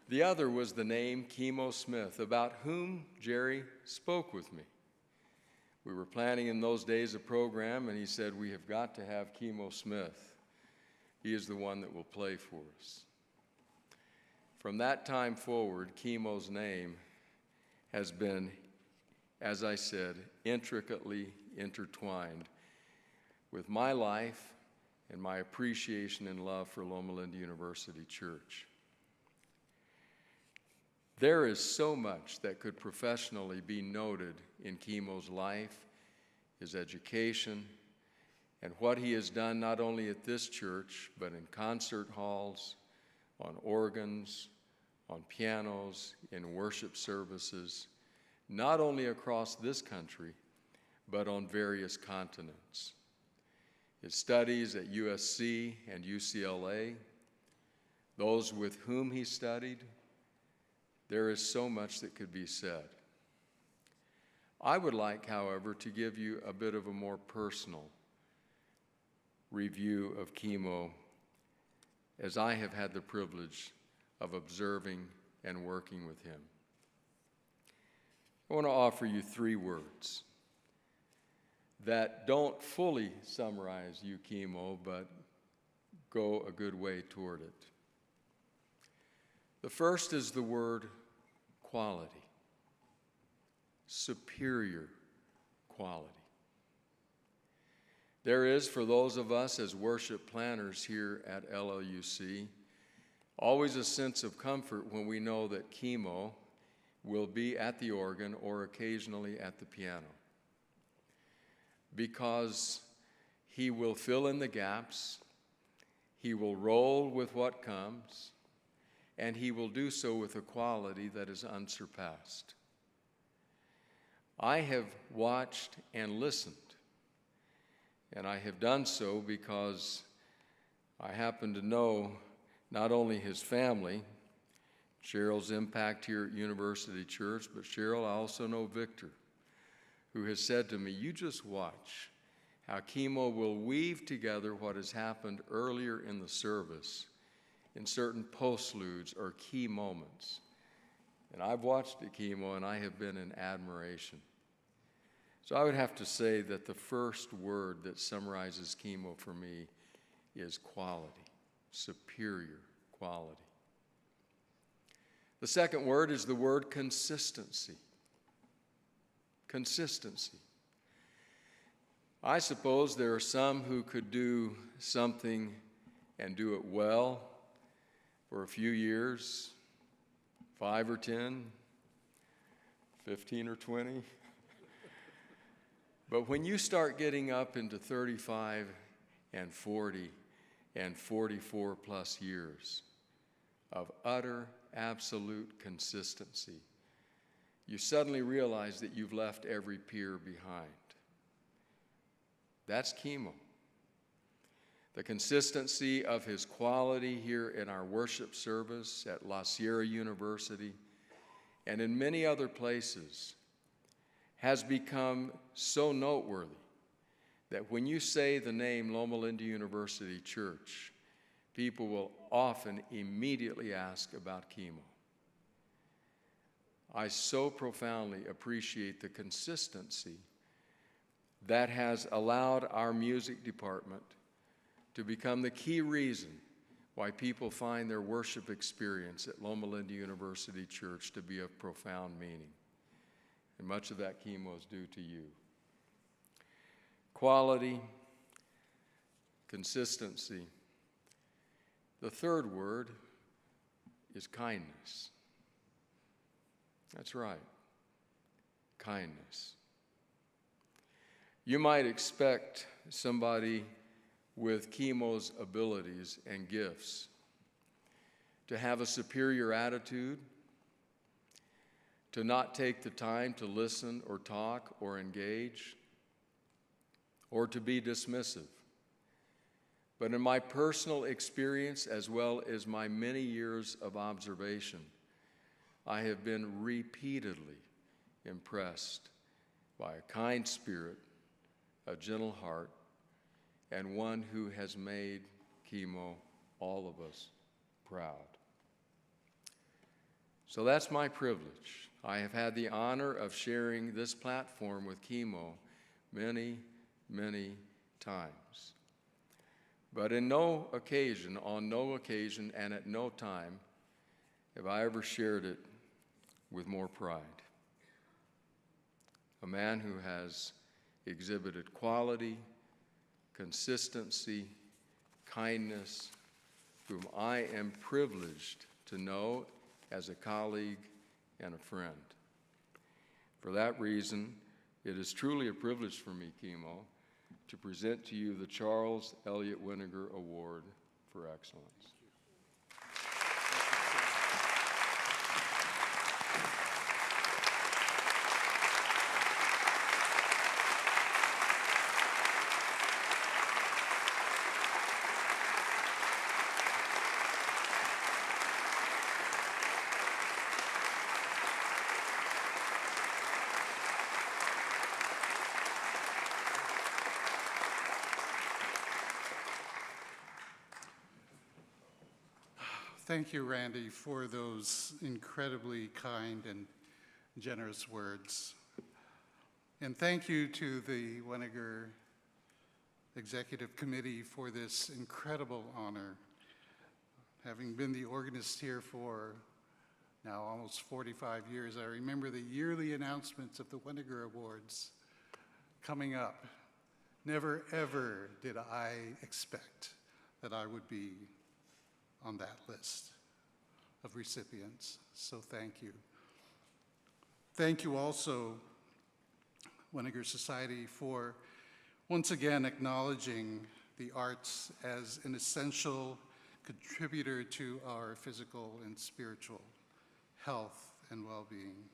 The other was the name Chemo Smith, about whom Jerry spoke with me. We were planning in those days a program, and he said, we have got to have Chemo Smith. He is the one that will play for us. From that time forward, Chemo's name has been, as I said, intricately intertwined with my life and my appreciation and love for Loma Linda University Church. There is so much that could professionally be noted in Chemo's life, his education, and what he has done not only at this church, but in concert halls, on organs, on pianos, in worship services, not only across this country, but on various continents. His studies at USC and UCLA, those with whom he studied, there is so much that could be said. I would like, however, to give you a bit of a more personal review of Chemo, as I have had the privilege of observing and working with him. I want to offer you three words that don't fully summarize you, Chemo, but go a good way toward it. The first is the word quality, superior quality. There is, for those of us as worship planners here at LLUC, always a sense of comfort when we know that Chemo will be at the organ or occasionally at the piano, because he will fill in the gaps, he will roll with what comes, and he will do so with a quality that is unsurpassed. I have watched and listened, and I have done so because I happen to know not only his family, Cheryl's impact here at University Church, but Cheryl, I also know Victor, who has said to me, you just watch how Chemo will weave together what has happened earlier in the service in certain postludes or key moments. And I've watched it, Chemo, and I have been in admiration. So I would have to say that the first word that summarizes Chemo for me is quality, superior quality. The second word is the word consistency. Consistency. I suppose there are some who could do something and do it well for a few years, 5 or 10, 15 or 20. But when you start getting up into 35 and 40 and 44 plus years of utter, absolute consistency, you suddenly realize that you've left every peer behind. That's Chemo. The consistency of his quality here in our worship service at La Sierra University and in many other places has become so noteworthy that when you say the name Loma Linda University Church, people will often immediately ask about chemo. I so profoundly appreciate the consistency that has allowed our music department to become the key reason why people find their worship experience at Loma Linda University Church to be of profound meaning. And much of that chemo is due to you. Quality, consistency. The third word is kindness. That's right, kindness. You might expect somebody with chemo's abilities and gifts to have a superior attitude, to not take the time to listen or talk or engage, or to be dismissive. But in my personal experience, as well as my many years of observation, I have been repeatedly impressed by a kind spirit, a gentle heart, and one who has made chemo, all of us, proud. So that's my privilege. I have had the honor of sharing this platform with chemo many, many times. But on no occasion, and at no time have I ever shared it with more pride. A man who has exhibited quality, consistency, kindness, whom I am privileged to know as a colleague and a friend. For that reason, it is truly a privilege for me, chemo, to present to you the Charles Elliott Weniger Award for Excellence. Thank you, Randy, for those incredibly kind and generous words. And thank you to the Weniger Executive Committee for this incredible honor. Having been the organist here for now almost 45 years, I remember the yearly announcements of the Weniger Awards coming up. Never, ever did I expect that I would be on that list of recipients, so thank you. Thank you also, Weniger Society, for once again acknowledging the arts as an essential contributor to our physical and spiritual health and well-being.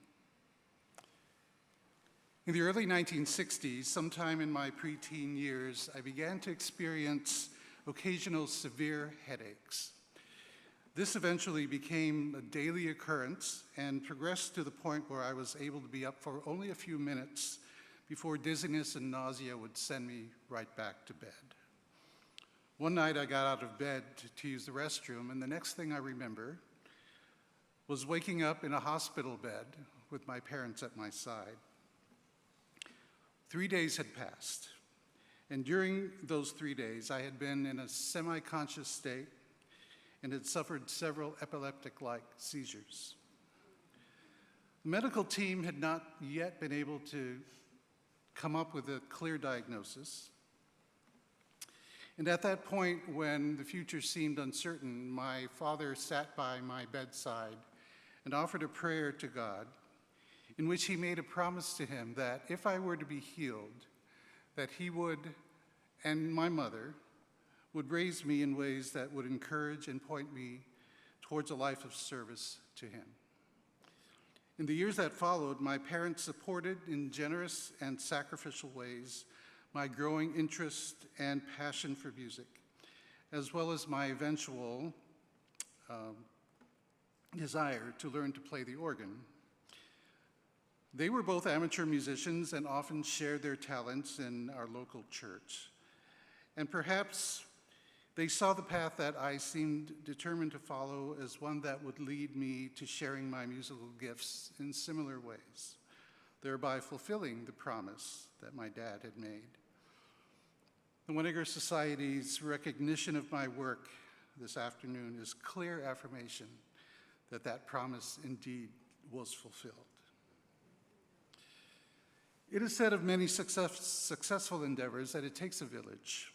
In the early 1960s, sometime in my preteen years, I began to experience occasional severe headaches. This eventually became a daily occurrence and progressed to the point where I was able to be up for only a few minutes before dizziness and nausea would send me right back to bed. One night I got out of bed to use the restroom, and the next thing I remember was waking up in a hospital bed with my parents at my side. 3 days had passed, and during those 3 days I had been in a semi-conscious state and had suffered several epileptic-like seizures. The medical team had not yet been able to come up with a clear diagnosis. And at that point, when the future seemed uncertain, my father sat by my bedside and offered a prayer to God in which he made a promise to him that if I were to be healed, that he would, and my mother, would raise me in ways that would encourage and point me towards a life of service to him. In the years that followed, my parents supported in generous and sacrificial ways my growing interest and passion for music, as well as my eventual desire to learn to play the organ. They were both amateur musicians and often shared their talents in our local church. And perhaps they saw the path that I seemed determined to follow as one that would lead me to sharing my musical gifts in similar ways, thereby fulfilling the promise that my dad had made. The Weniger Society's recognition of my work this afternoon is clear affirmation that that promise indeed was fulfilled. It is said of many successful endeavors that it takes a village.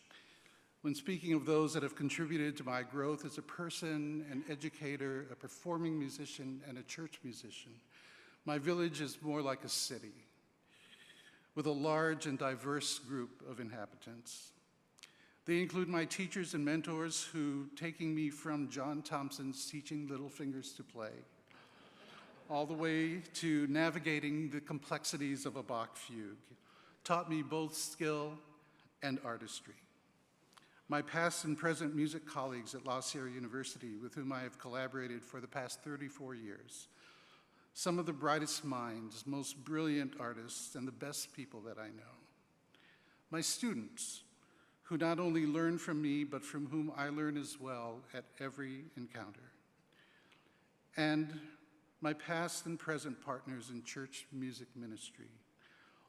When speaking of those that have contributed to my growth as a person, an educator, a performing musician, and a church musician, my village is more like a city with a large and diverse group of inhabitants. They include my teachers and mentors who, taking me from John Thompson's teaching little fingers to play, all the way to navigating the complexities of a Bach fugue, taught me both skill and artistry. My past and present music colleagues at La Sierra University, with whom I have collaborated for the past 34 years, some of the brightest minds, most brilliant artists, and the best people that I know. My students, who not only learn from me, but from whom I learn as well at every encounter. And my past and present partners in church music ministry,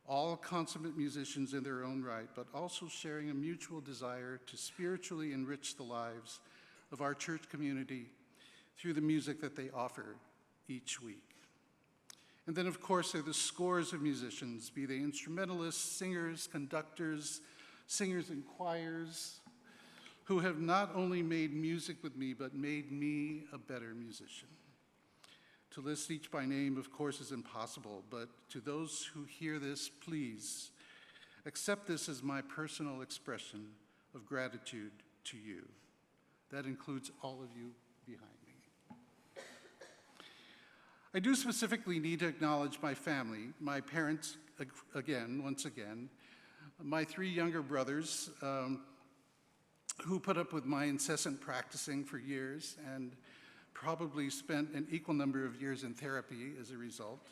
all consummate musicians in their own right, but also sharing a mutual desire to spiritually enrich the lives of our church community through the music that they offer each week. And then, of course, there are the scores of musicians, be they instrumentalists, singers, conductors, singers in choirs, who have not only made music with me, but made me a better musician. To list each by name, of course, is impossible, but to those who hear this, please accept this as my personal expression of gratitude to you. That includes all of you behind me. I do specifically need to acknowledge my family, my parents, once again, my three younger brothers, who put up with my incessant practicing for years and probably spent an equal number of years in therapy as a result.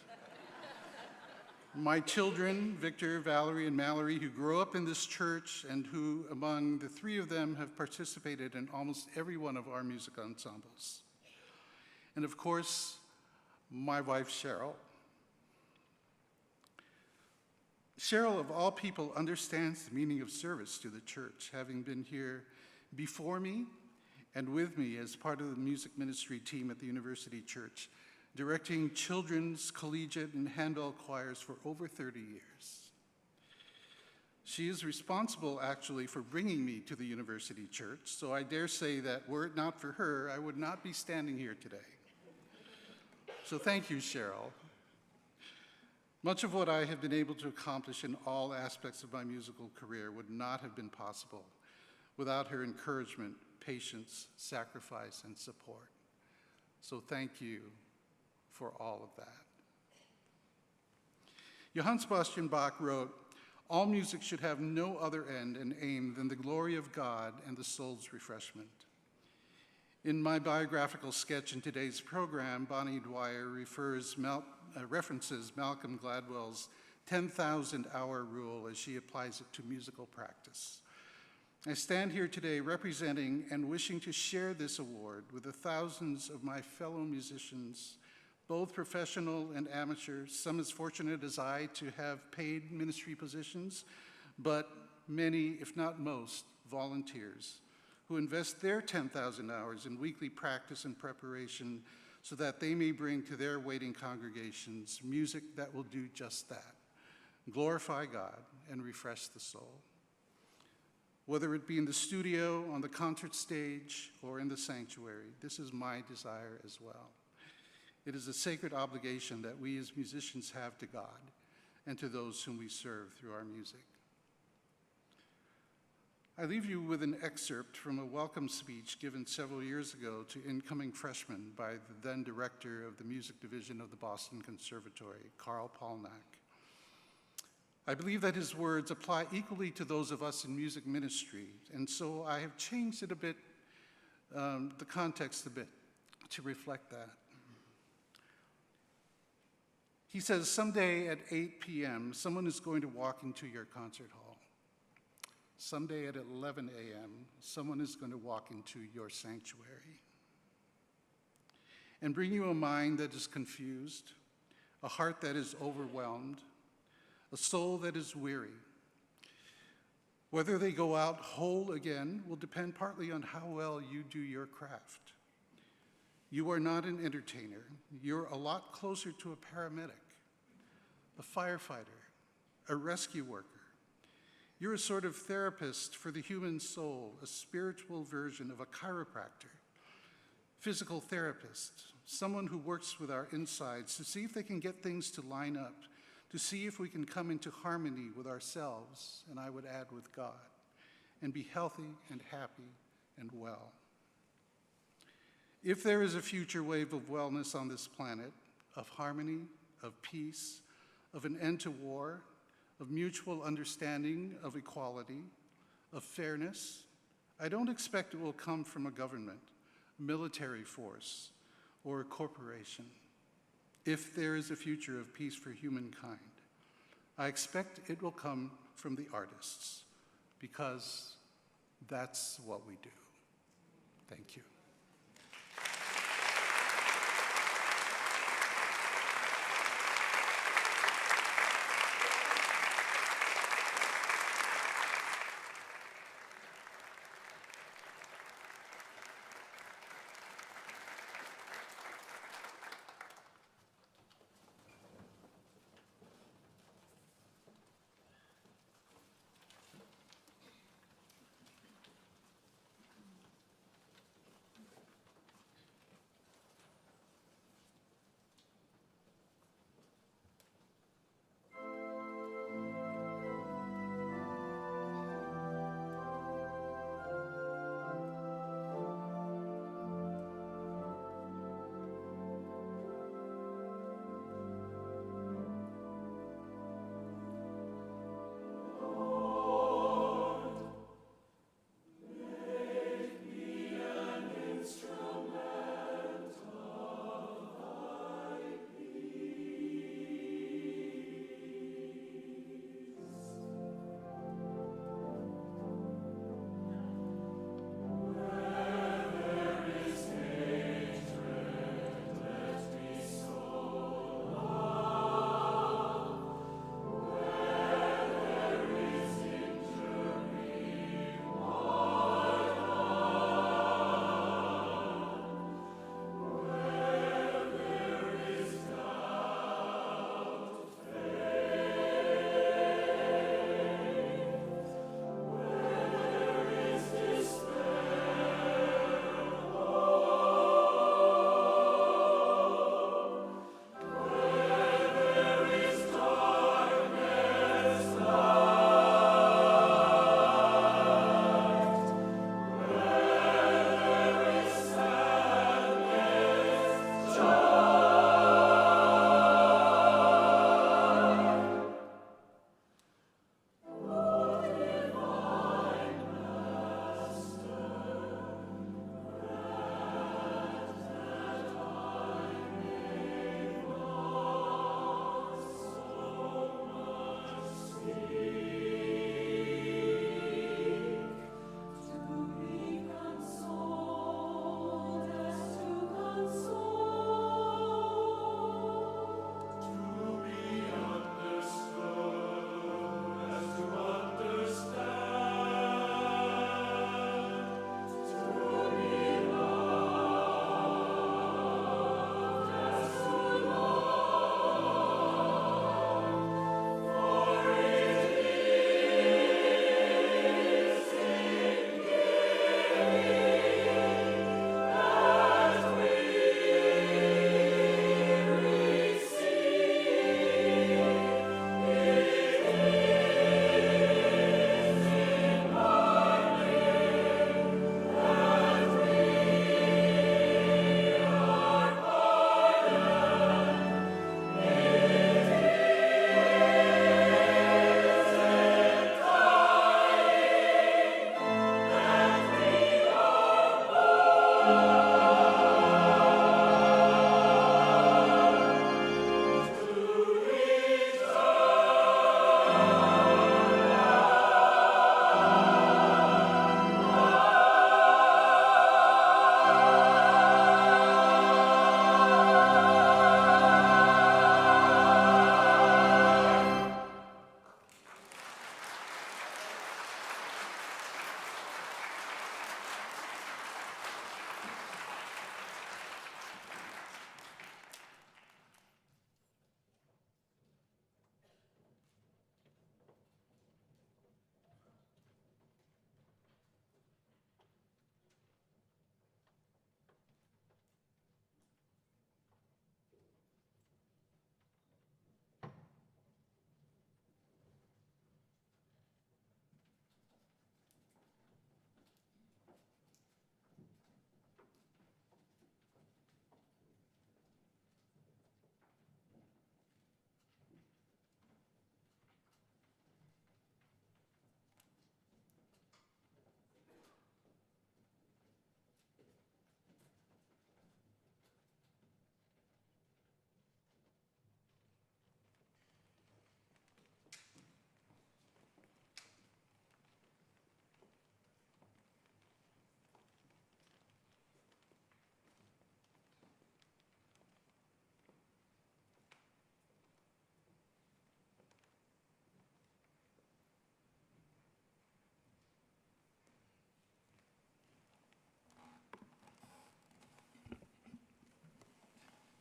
My children, Victor, Valerie, and Mallory, who grew up in this church and who, among the three of them, have participated in almost every one of our music ensembles. And of course, my wife, Cheryl. Cheryl, of all people, understands the meaning of service to the church, having been here before me and with me as part of the music ministry team at the University Church, directing children's, collegiate, and handbell choirs for over 30 years. She is responsible, actually, for bringing me to the University Church, so I dare say that were it not for her, I would not be standing here today. So thank you, Cheryl. Much of what I have been able to accomplish in all aspects of my musical career would not have been possible without her encouragement, patience, sacrifice, and support. So thank you for all of that. Johann Sebastian Bach wrote, "All music should have no other end and aim than the glory of God and the soul's refreshment." In my biographical sketch in today's program, Bonnie Dwyer references Malcolm Gladwell's 10,000-hour rule as she applies it to musical practice. I stand here today representing and wishing to share this award with the thousands of my fellow musicians, both professional and amateur, some as fortunate as I to have paid ministry positions, but many, if not most, volunteers who invest their 10,000 hours in weekly practice and preparation so that they may bring to their waiting congregations music that will do just that, glorify God and refresh the soul. Whether it be in the studio, on the concert stage, or in the sanctuary, this is my desire as well. It is a sacred obligation that we as musicians have to God and to those whom we serve through our music. I leave you with an excerpt from a welcome speech given several years ago to incoming freshmen by the then director of the music division of the Boston Conservatory, Carl Polnack. I believe that his words apply equally to those of us in music ministry, and so I have changed it a bit the context a bit to reflect that. He says, someday at 8 p.m., someone is going to walk into your concert hall. Someday at 11 a.m., someone is going to walk into your sanctuary and bring you a mind that is confused, a heart that is overwhelmed, a soul that is weary. Whether they go out whole again will depend partly on how well you do your craft. You are not an entertainer. You're a lot closer to a paramedic, a firefighter, a rescue worker. You're a sort of therapist for the human soul, a spiritual version of a chiropractor, physical therapist, someone who works with our insides to see if they can get things to line up, to see if we can come into harmony with ourselves, and I would add with God, and be healthy and happy and well. If there is a future wave of wellness on this planet, of harmony, of peace, of an end to war, of mutual understanding, of equality, of fairness, I don't expect it will come from a government, military force, or a corporation. If there is a future of peace for humankind, I expect it will come from the artists, because that's what we do. Thank you.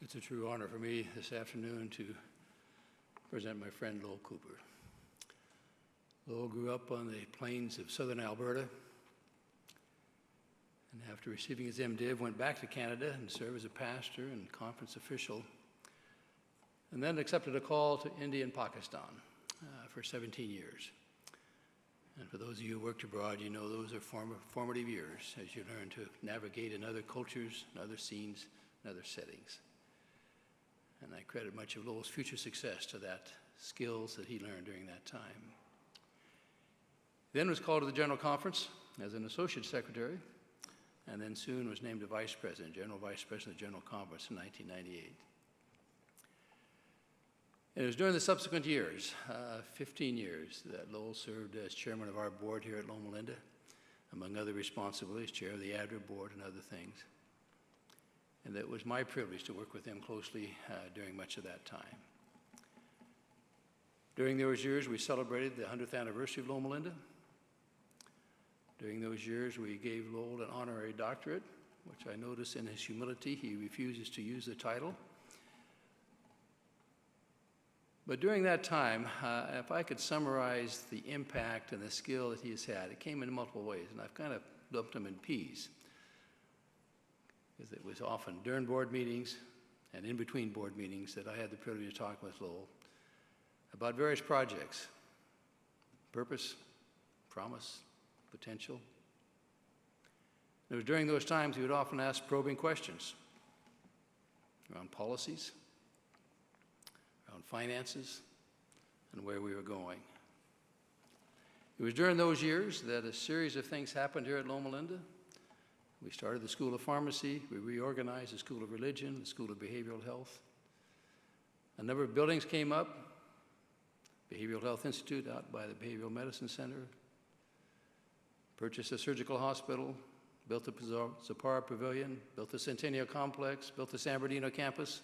It's a true honor for me this afternoon to present my friend Lowell Cooper. Lowell grew up on the plains of southern Alberta, and after receiving his MDiv, went back to Canada and served as a pastor and conference official, and then accepted a call to India and Pakistan for 17 years. And for those of you who worked abroad, you know those are formative years as you learn to navigate in other cultures, and other scenes, and other settings. And I credit much of Lowell's future success to that skills that he learned during that time. Then was called to the General Conference as an Associate Secretary, and then soon was named a Vice President, General Vice President of the General Conference in 1998. And it was during the subsequent years, 15 years, that Lowell served as chairman of our board here at Loma Linda, among other responsibilities, chair of the ADRA board and other things. And it was my privilege to work with him closely during much of that time. During those years, we celebrated the 100th anniversary of Loma Linda. During those years, we gave Lowell an honorary doctorate, which I notice in his humility, he refuses to use the title. But during that time, if I could summarize the impact and the skill that he has had, it came in multiple ways, and I've kind of lumped them in P's. Because it was often during board meetings and in between board meetings that I had the privilege of talking with Lowell about various projects, purpose, promise, potential. It was during those times he would often ask probing questions around policies, around finances, and where we were going. It was during those years that a series of things happened here at Loma Linda. We started the School of Pharmacy, we reorganized the School of Religion, the School of Behavioral Health. A number of buildings came up, Behavioral Health Institute out by the Behavioral Medicine Center, purchased a surgical hospital, built the Zapara Pavilion, built the Centennial Complex, built the San Bernardino campus.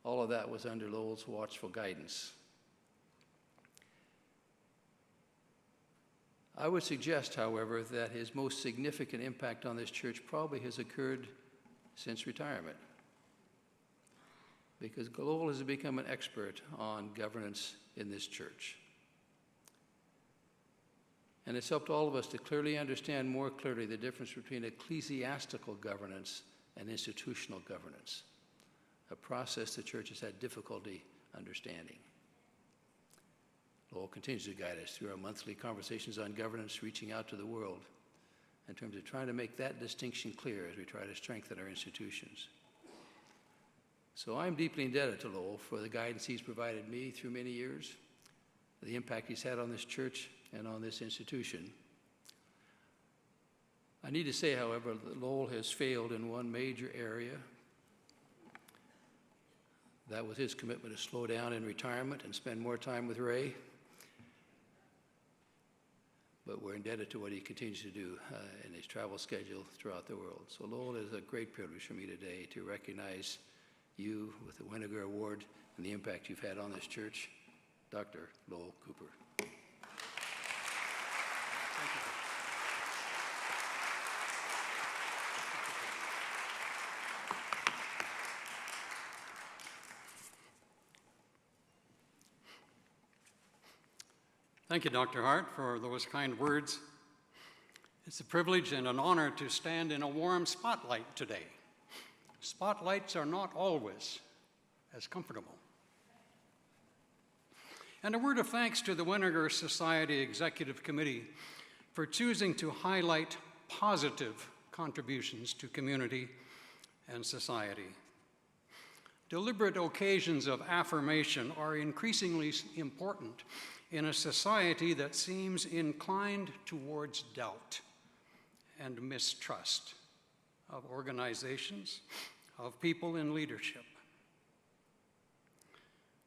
All of that was under Lowell's watchful guidance. I would suggest, however, that his most significant impact on this church probably has occurred since retirement, because Lowell has become an expert on governance in this church. And it's helped all of us to clearly understand more clearly the difference between ecclesiastical governance and institutional governance, a process the church has had difficulty understanding. Lowell continues to guide us through our monthly conversations on governance, reaching out to the world in terms of trying to make that distinction clear as we try to strengthen our institutions. So I'm deeply indebted to Lowell for the guidance he's provided me through many years, the impact he's had on this church and on this institution. I need to say, however, that Lowell has failed in one major area. That was his commitment to slow down in retirement and spend more time with Ray. But we're indebted to what he continues to do in his travel schedule throughout the world. So Lowell, it is a great privilege for me today to recognize you with the Weniger Award and the impact you've had on this church, Dr. Lowell Cooper. Thank you, Dr. Hart, for those kind words. It's a privilege and an honor to stand in a warm spotlight today. Spotlights are not always as comfortable. And a word of thanks to the Weniger Society Executive Committee for choosing to highlight positive contributions to community and society. Deliberate occasions of affirmation are increasingly important in a society that seems inclined towards doubt and mistrust of organizations, of people in leadership.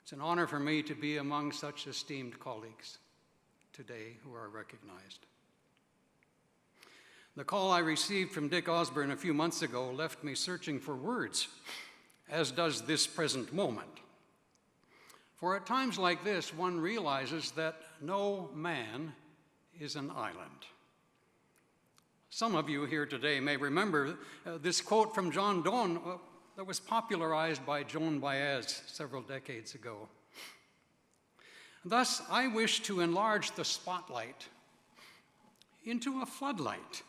It's an honor for me to be among such esteemed colleagues today who are recognized. The call I received from Dick Osborne a few months ago left me searching for words, as does this present moment. For at times like this, one realizes that no man is an island. Some of you here today may remember this quote from John Donne, that was popularized by Joan Baez several decades ago. Thus, I wish to enlarge the spotlight into a floodlight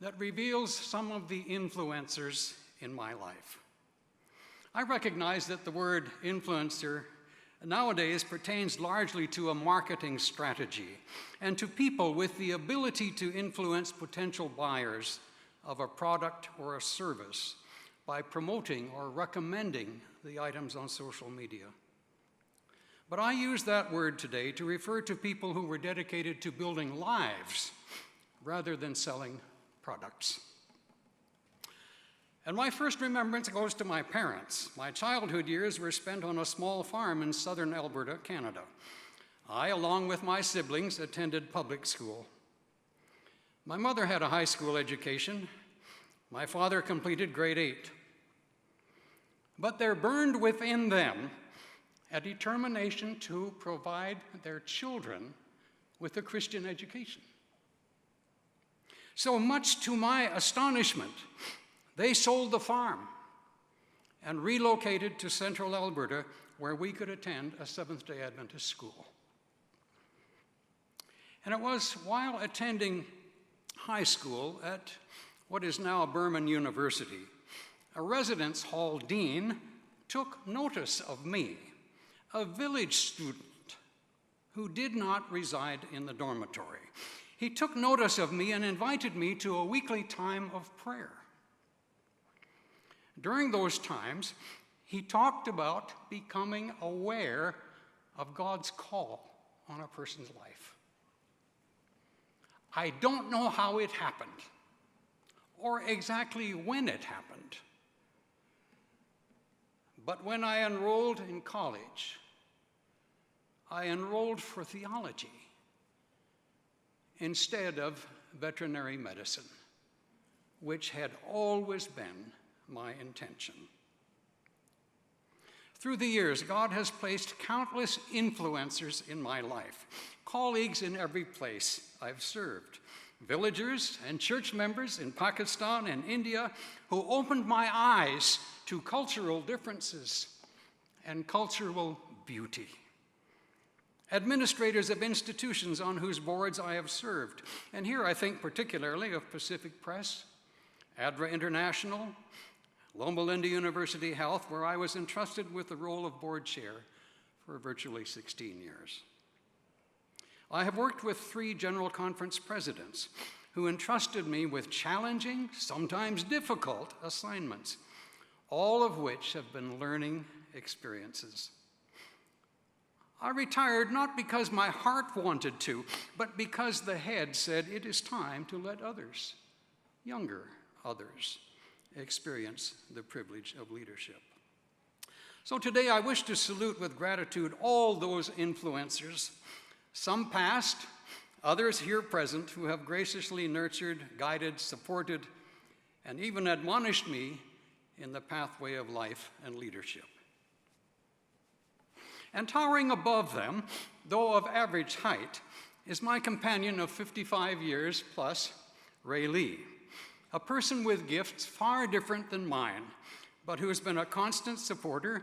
that reveals some of the influencers in my life. I recognize that the word influencer nowadays pertains largely to a marketing strategy and to people with the ability to influence potential buyers of a product or a service by promoting or recommending the items on social media. But I use that word today to refer to people who were dedicated to building lives rather than selling products. And my first remembrance goes to my parents. My childhood years were spent on a small farm in southern Alberta, Canada. I, along with my siblings, attended public school. My mother had a high school education. My father completed grade 8. But there burned within them a determination to provide their children with a Christian education. So much to my astonishment, they sold the farm and relocated to central Alberta, where we could attend a Seventh-day Adventist school. And it was while attending high school at what is now Burman University, a residence hall dean took notice of me, a village student who did not reside in the dormitory. He took notice of me and invited me to a weekly time of prayer. During those times, he talked about becoming aware of God's call on a person's life. I don't know how it happened or exactly when it happened, but when I enrolled in college, I enrolled for theology instead of veterinary medicine, which had always been my intention. Through the years, God has placed countless influencers in my life, colleagues in every place I've served, villagers and church members in Pakistan and India who opened my eyes to cultural differences and cultural beauty. Administrators of institutions on whose boards I have served, and here I think particularly of Pacific Press, ADRA International, Loma University Health, where I was entrusted with the role of board chair for virtually 16 years. I have worked with 3 General Conference presidents who entrusted me with challenging, sometimes difficult assignments, all of which have been learning experiences. I retired not because my heart wanted to, but because the head said it is time to let others, younger others, experience the privilege of leadership. So today I wish to salute with gratitude all those influencers, some past, others here present, who have graciously nurtured, guided, supported, and even admonished me in the pathway of life and leadership. And towering above them, though of average height, is my companion of 55 years plus, Ray Lee, a person with gifts far different than mine, but who has been a constant supporter,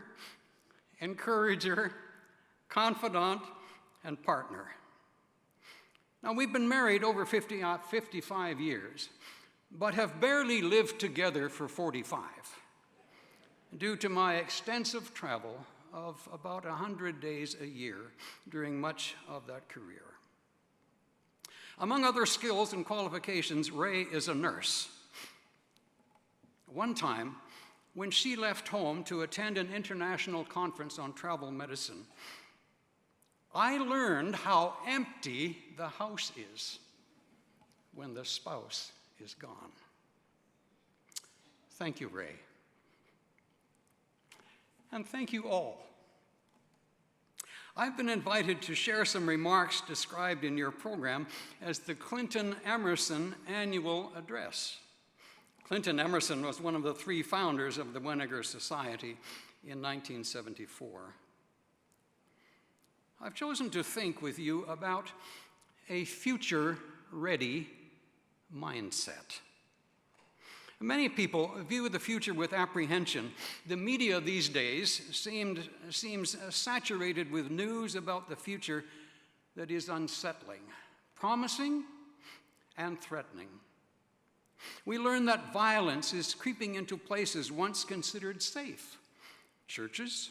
encourager, confidant, and partner. Now, we've been married over 55 years, but have barely lived together for 45, due to my extensive travel of about 100 days a year during much of that career. Among other skills and qualifications, Ray is a nurse. One time, when she left home to attend an international conference on travel medicine, I learned how empty the house is when the spouse is gone. Thank you, Ray. And thank you all. I've been invited to share some remarks described in your program as the Clinton Emerson Annual Address. Clinton Emerson was one of the 3 founders of the Weniger Society in 1974. I've chosen to think with you about a future-ready mindset. Many people view the future with apprehension. The media these days seems saturated with news about the future that is unsettling, promising, and threatening. We learn that violence is creeping into places once considered safe. Churches,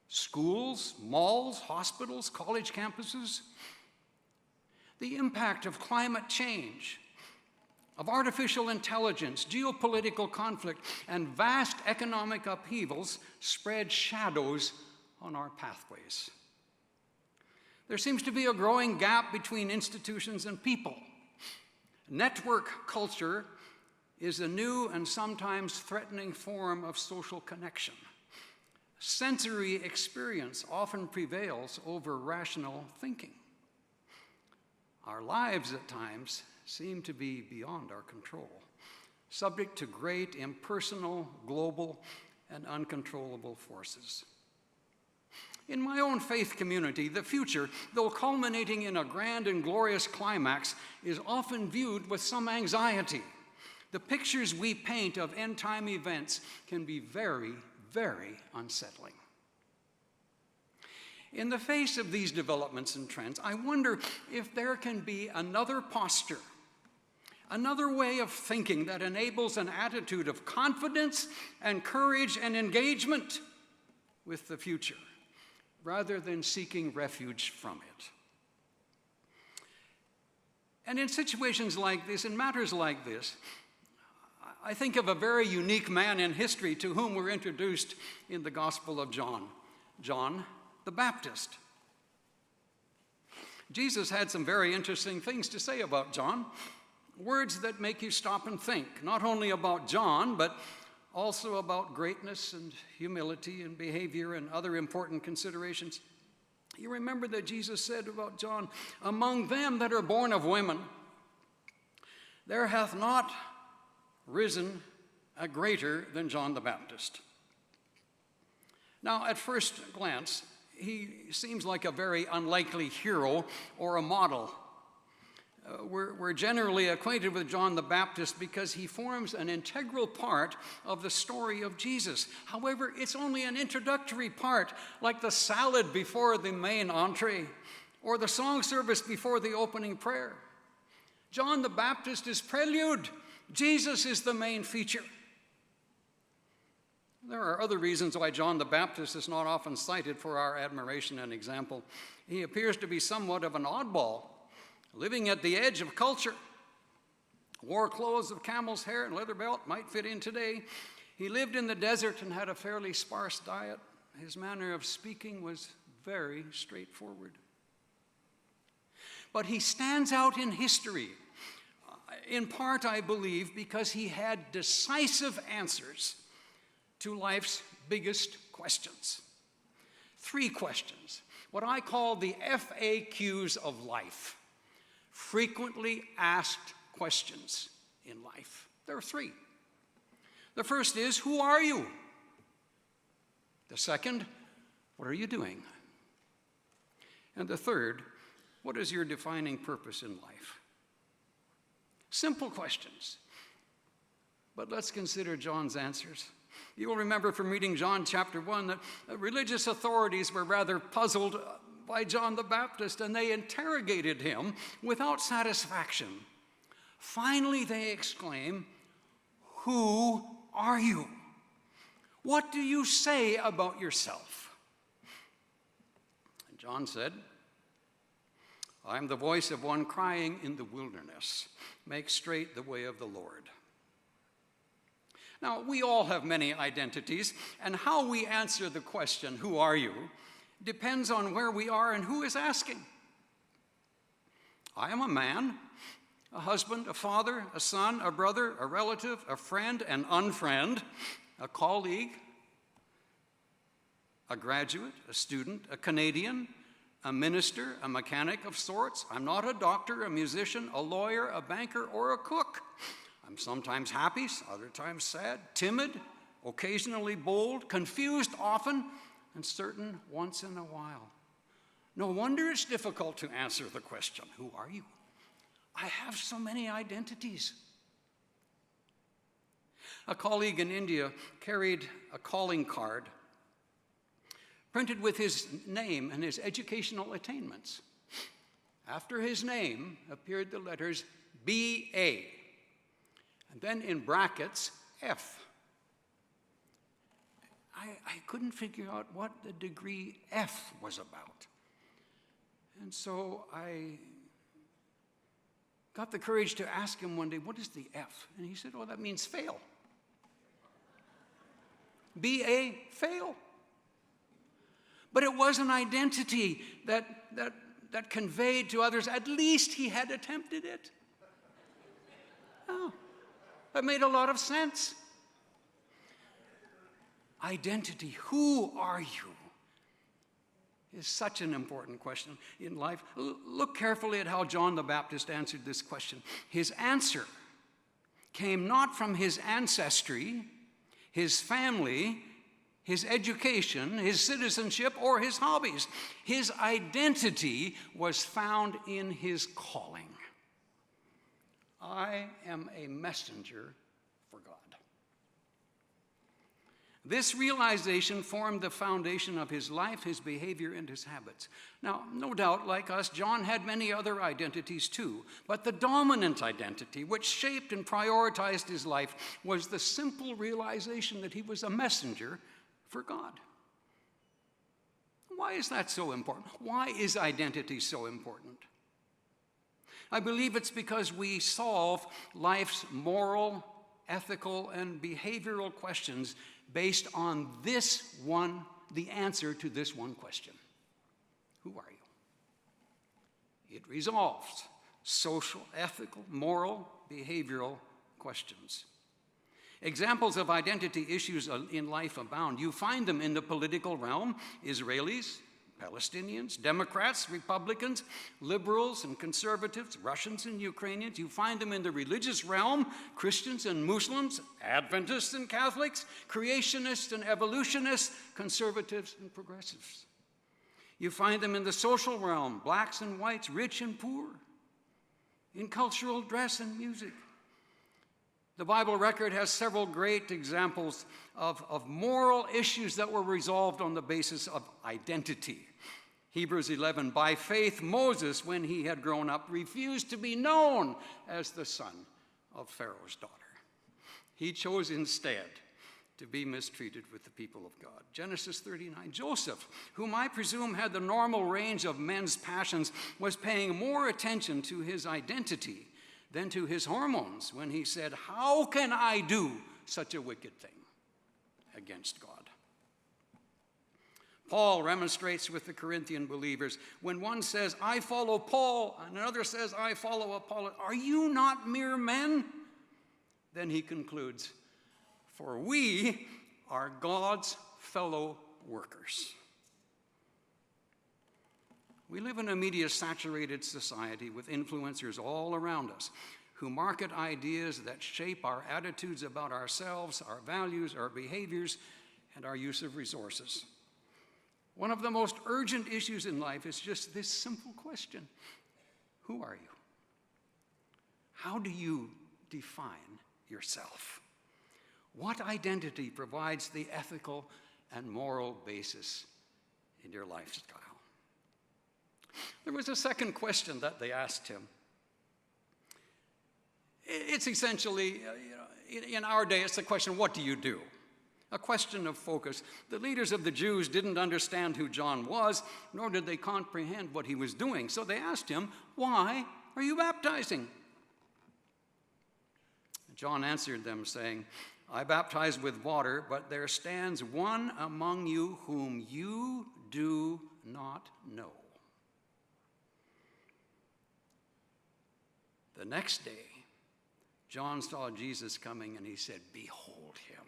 schools, malls, hospitals, college campuses. The impact of climate change, of artificial intelligence, geopolitical conflict, and vast economic upheavals spread shadows on our pathways. There seems to be a growing gap between institutions and people. Network culture is a new and sometimes threatening form of social connection. Sensory experience often prevails over rational thinking. Our lives at times seem to be beyond our control, subject to great impersonal, global, and uncontrollable forces. In my own faith community, the future, though culminating in a grand and glorious climax, is often viewed with some anxiety. The pictures we paint of end-time events can be very, very unsettling. In the face of these developments and trends, I wonder if there can be another posture, another way of thinking that enables an attitude of confidence and courage and engagement with the future, rather than seeking refuge from it. And in situations like this, in matters like this, I think of a very unique man in history to whom we're introduced in the Gospel of John, John the Baptist. Jesus had some very interesting things to say about John, words that make you stop and think, not only about John, but also about greatness and humility and behavior and other important considerations. You remember that Jesus said about John, "Among them that are born of women, there hath not risen a greater than John the Baptist." Now, at first glance, he seems like a very unlikely hero or a model. We're generally acquainted with John the Baptist because he forms an integral part of the story of Jesus. However, it's only an introductory part, like the salad before the main entree or the song service before the opening prayer. John the Baptist is prelude. Jesus is the main feature. There are other reasons why John the Baptist is not often cited for our admiration and example. He appears to be somewhat of an oddball, living at the edge of culture. Wore clothes of camel's hair and leather belt, might fit in today. He lived in the desert and had a fairly sparse diet. His manner of speaking was very straightforward. But he stands out in history, in part, I believe, because he had decisive answers to life's biggest questions. 3 questions, what I call the FAQs of life. Frequently asked questions in life. There are 3. The first is, who are you? The second, what are you doing? And the third, what is your defining purpose in life? Simple questions, but let's consider John's answers. You will remember from reading John chapter 1 that religious authorities were rather puzzled by John the Baptist, and they interrogated him without satisfaction. Finally, they exclaim, "Who are you? What do you say about yourself?" And John said, "I am the voice of one crying in the wilderness, make straight the way of the Lord." Now, we all have many identities, and how we answer the question, "Who are you?" depends on where we are and who is asking. I am a man, a husband, a father, a son, a brother, a relative, a friend, an unfriend, a colleague, a graduate, a student, a Canadian, a minister, a mechanic of sorts. I'm not a doctor, a musician, a lawyer, a banker, or a cook. I'm sometimes happy, other times sad, timid, occasionally bold, confused often, and certain once in a while. No wonder it's difficult to answer the question, who are you? I have so many identities. A colleague in India carried a calling card printed with his name and his educational attainments. After his name appeared the letters B.A., and then in brackets, F. I couldn't figure out what the degree F was about. And so I got the courage to ask him one day, what is the F? And he said, oh, that means fail. B.A., fail. But it was an identity that conveyed to others, at least he had attempted it. Oh, that made a lot of sense. Identity, who are you, is such an important question in life. Look carefully at how John the Baptist answered this question. His answer came not from his ancestry, his family, his education, his citizenship, or his hobbies. His identity was found in his calling. I am a messenger for God. This realization formed the foundation of his life, his behavior, and his habits. Now, no doubt, like us, John had many other identities too, but the dominant identity, which shaped and prioritized his life, was the simple realization that he was a messenger for God. Why is that so important? Why is identity so important? I believe it's because we solve life's moral, ethical, and behavioral questions based on the answer to this one question. Who are you? It resolves social, ethical, moral, behavioral questions. Examples of identity issues in life abound. You find them in the political realm: Israelis, Palestinians, Democrats, Republicans, liberals and conservatives, Russians and Ukrainians. You find them in the religious realm: Christians and Muslims, Adventists and Catholics, creationists and evolutionists, conservatives and progressives. You find them in the social realm: blacks and whites, rich and poor, in cultural dress and music. The Bible record has several great examples of moral issues that were resolved on the basis of identity. Hebrews 11, by faith Moses, when he had grown up, refused to be known as the son of Pharaoh's daughter. He chose instead to be mistreated with the people of God. Genesis 39, Joseph, whom I presume had the normal range of men's passions, was paying more attention to his identity than to his hormones when he said, how can I do such a wicked thing against God? Paul remonstrates with the Corinthian believers. When one says, I follow Paul, and another says, I follow Apollos, are you not mere men? Then he concludes, for we are God's fellow workers. We live in a media-saturated society with influencers all around us who market ideas that shape our attitudes about ourselves, our values, our behaviors, and our use of resources. One of the most urgent issues in life is just this simple question: who are you? How do you define yourself? What identity provides the ethical and moral basis in your lifestyle? There was a second question that they asked him. It's essentially, in our day, it's the question, what do you do? A question of focus. The leaders of the Jews didn't understand who John was, nor did they comprehend what he was doing. So they asked him, why are you baptizing? John answered them, saying, I baptize with water, but there stands one among you whom you do not know. The next day, John saw Jesus coming and he said, behold him.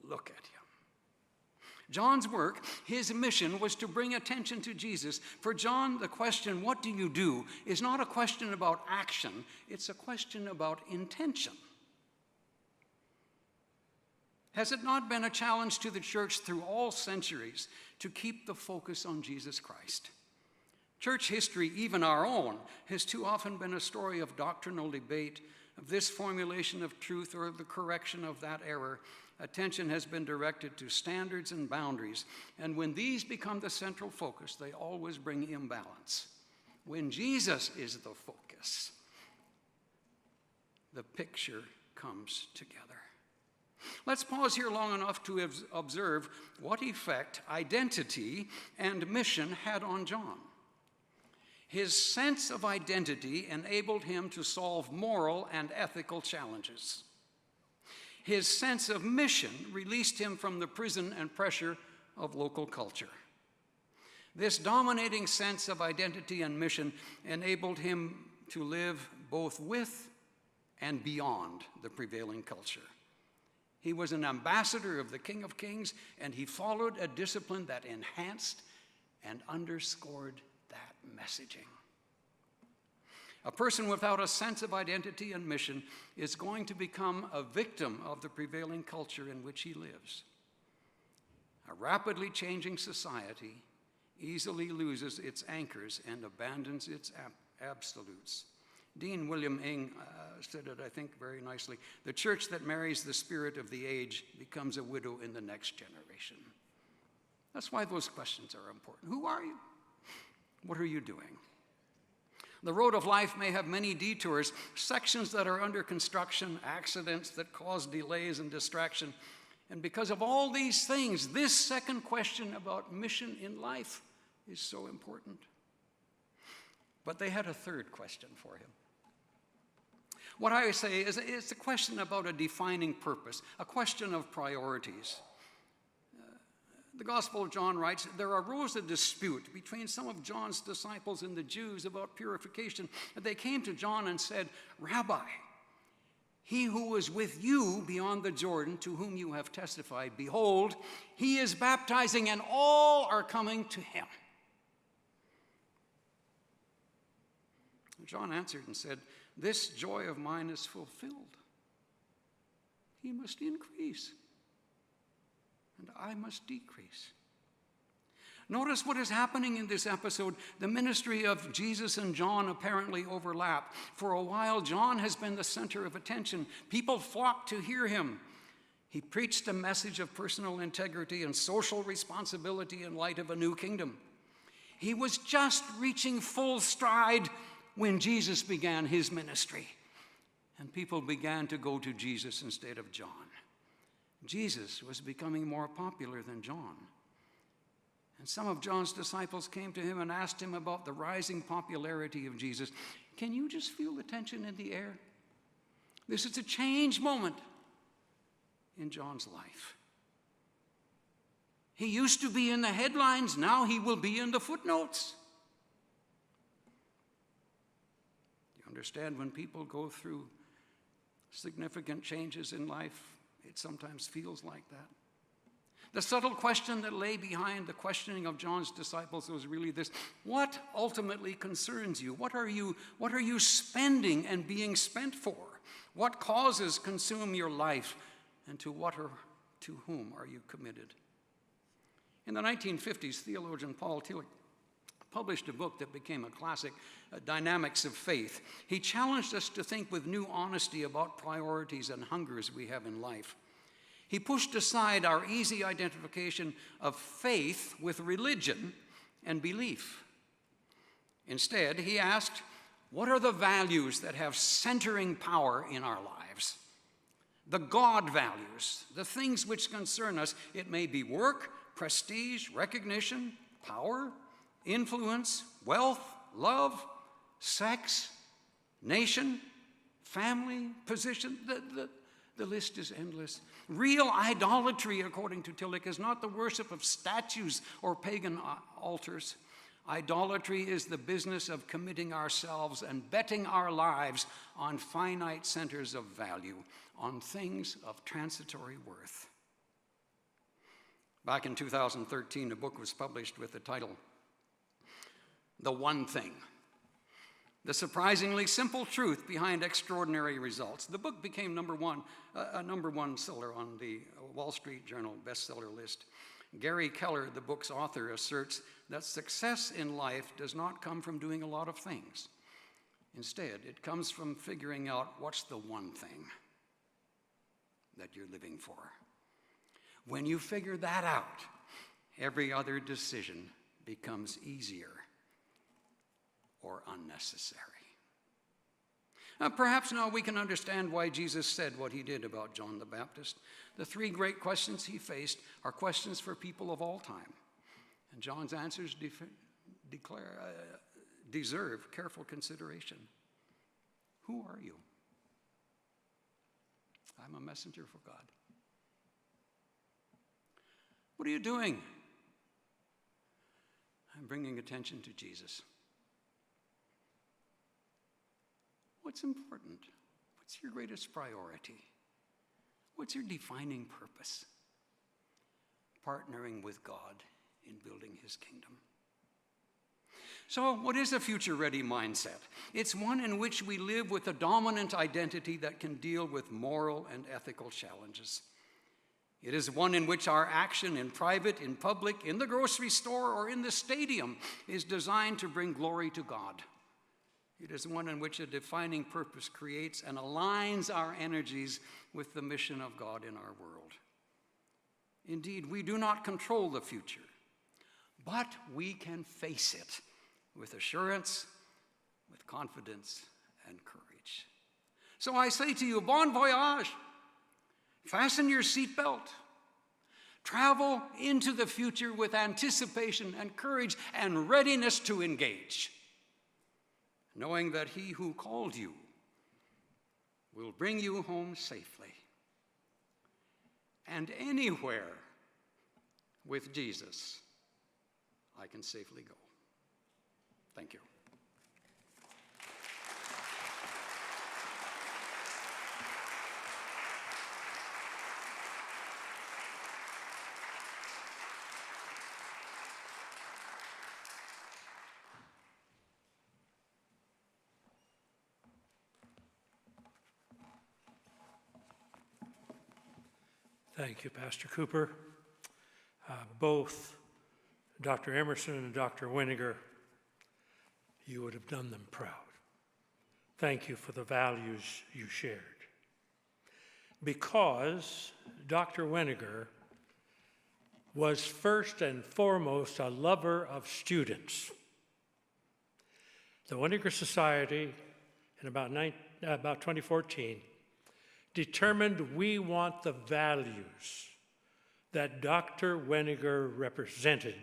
Look at him. John's work, his mission, was to bring attention to Jesus. For John, the question, what do you do, is not a question about action, it's a question about intention. Has it not been a challenge to the church through all centuries to keep the focus on Jesus Christ? Church history, even our own, has too often been a story of doctrinal debate, of this formulation of truth or the correction of that error, attention has been directed to standards and boundaries. And when these become the central focus, they always bring imbalance. When Jesus is the focus, the picture comes together. Let's pause here long enough to observe what effect identity and mission had on John. His sense of identity enabled him to solve moral and ethical challenges. His sense of mission released him from the prison and pressure of local culture. This dominating sense of identity and mission enabled him to live both with and beyond the prevailing culture. He was an ambassador of the King of Kings, and he followed a discipline that enhanced and underscored that messaging. A person without a sense of identity and mission is going to become a victim of the prevailing culture in which he lives. A rapidly changing society easily loses its anchors and abandons its absolutes. Dean William Ing said it, I think, very nicely. The church that marries the spirit of the age becomes a widow in the next generation. That's why those questions are important. Who are you? What are you doing? The road of life may have many detours, sections that are under construction, accidents that cause delays and distraction. And because of all these things, this second question about mission in life is so important. But they had a third question for him. What I say is it's a question about a defining purpose, a question of priorities. The Gospel of John writes, there arose a dispute between some of John's disciples and the Jews about purification. And they came to John and said, Rabbi, he who was with you beyond the Jordan, to whom you have testified, behold, he is baptizing and all are coming to him. John answered and said, this joy of mine is fulfilled. He must increase, and I must decrease. Notice what is happening in this episode. The ministry of Jesus and John apparently overlap. For a while, John has been the center of attention. People flocked to hear him. He preached a message of personal integrity and social responsibility in light of a new kingdom. He was just reaching full stride when Jesus began his ministry, and people began to go to Jesus instead of John. Jesus was becoming more popular than John. And some of John's disciples came to him and asked him about the rising popularity of Jesus. Can you just feel the tension in the air? This is a change moment in John's life. He used to be in the headlines, now he will be in the footnotes. Understand, when people go through significant changes in life, it sometimes feels like that. The subtle question that lay behind the questioning of John's disciples was really this: what ultimately concerns you? What are you spending and being spent for? What causes consume your life, and to what or to whom are you committed? In the 1950s, theologian Paul Tillich published a book that became a classic, Dynamics of Faith. He challenged us to think with new honesty about priorities and hungers we have in life. He pushed aside our easy identification of faith with religion and belief. Instead, he asked, what are the values that have centering power in our lives? The God values, the things which concern us. It may be work, prestige, recognition, power, influence, wealth, love, sex, nation, family, position. The list is endless. Real idolatry, according to Tillich, is not the worship of statues or pagan altars. Idolatry is the business of committing ourselves and betting our lives on finite centers of value, on things of transitory worth. Back in 2013, a book was published with the title, The One Thing: The Surprisingly Simple Truth Behind Extraordinary Results. The book became a number one seller on the Wall Street Journal bestseller list. Gary Keller, the book's author, asserts that success in life does not come from doing a lot of things, Instead, it comes from figuring out what's the one thing that you're living for. When you figure that out, every other decision becomes easier or unnecessary. Perhaps now we can understand why Jesus said what he did about John the Baptist. The three great questions he faced are questions for people of all time. And John's answers deserve careful consideration. Who are you? I'm a messenger for God. What are you doing? I'm bringing attention to Jesus. What's important? What's your greatest priority? What's your defining purpose? Partnering with God in building his kingdom. So, what is a future-ready mindset? It's one in which we live with a dominant identity that can deal with moral and ethical challenges. It is one in which our action in private, in public, in the grocery store, or in the stadium is designed to bring glory to God. It is one in which a defining purpose creates and aligns our energies with the mission of God in our world. Indeed, we do not control the future, but we can face it with assurance, with confidence, and courage. So I say to you, bon voyage. Fasten your seatbelt. Travel into the future with anticipation and courage and readiness to engage, knowing that he who called you will bring you home safely. And anywhere with Jesus, I can safely go. Thank you. Thank you, Pastor Cooper. Both Dr. Emerson and Dr. Weniger, you would have done them proud. Thank you for the values you shared. Because Dr. Weniger was first and foremost a lover of students. The Weniger Society, in about 2014, determined we want the values that Dr. Weniger represented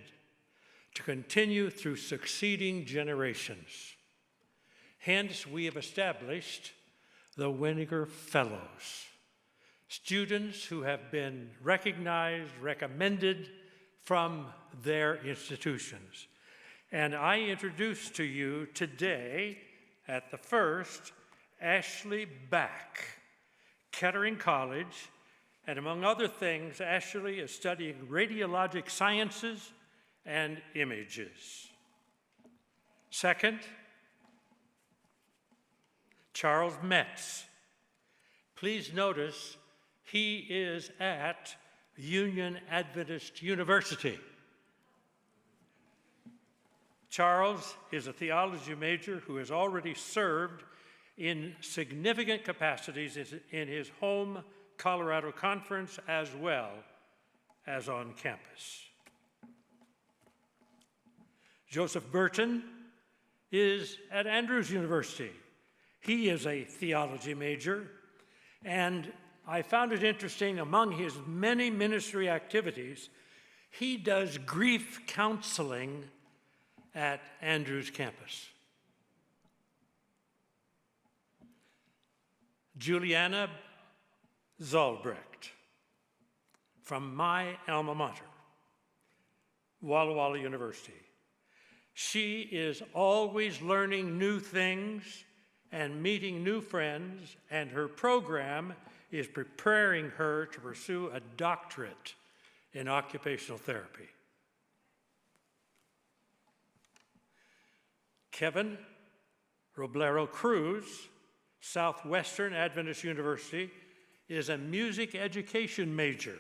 to continue through succeeding generations. Hence, we have established the Weniger Fellows, students who have been recognized, recommended from their institutions. And I introduce to you today, at the first, Ashley Back, Kettering College, and among other things, Ashley is studying radiologic sciences and images. Second, Charles Metz. Please notice he is at Union Adventist University. Charles is a theology major who has already served in significant capacities in his home Colorado Conference as well as on campus. Joseph Burton is at Andrews University. He is a theology major, and I found it interesting, among his many ministry activities, he does grief counseling at Andrews campus. Juliana Zollbrecht, from my alma mater, Walla Walla University. She is always learning new things and meeting new friends, and her program is preparing her to pursue a doctorate in occupational therapy. Kevin Roblero Cruz, Southwestern Adventist University, is a music education major.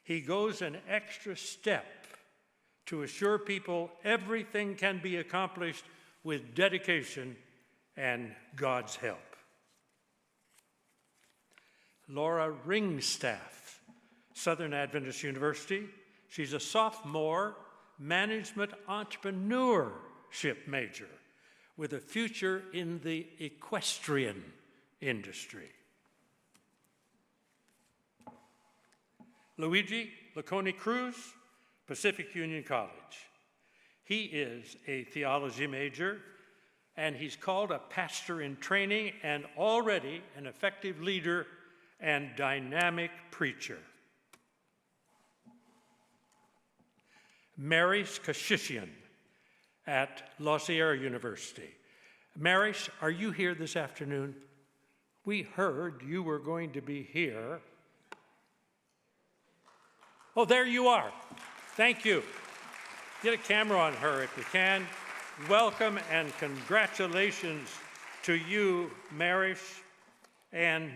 He goes an extra step to assure people everything can be accomplished with dedication and God's help. Laura Ringstaff, Southern Adventist University. She's a sophomore management entrepreneurship major with a future in the equestrian industry. Luigi Laconi Cruz, Pacific Union College. He is a theology major, and he's called a pastor in training and already an effective leader and dynamic preacher. Marish Kashishian at La Sierra University. Marish, are you here this afternoon? We heard you were going to be here. Oh, there you are. Thank you. Get a camera on her if you can. Welcome and congratulations to you, Marish. And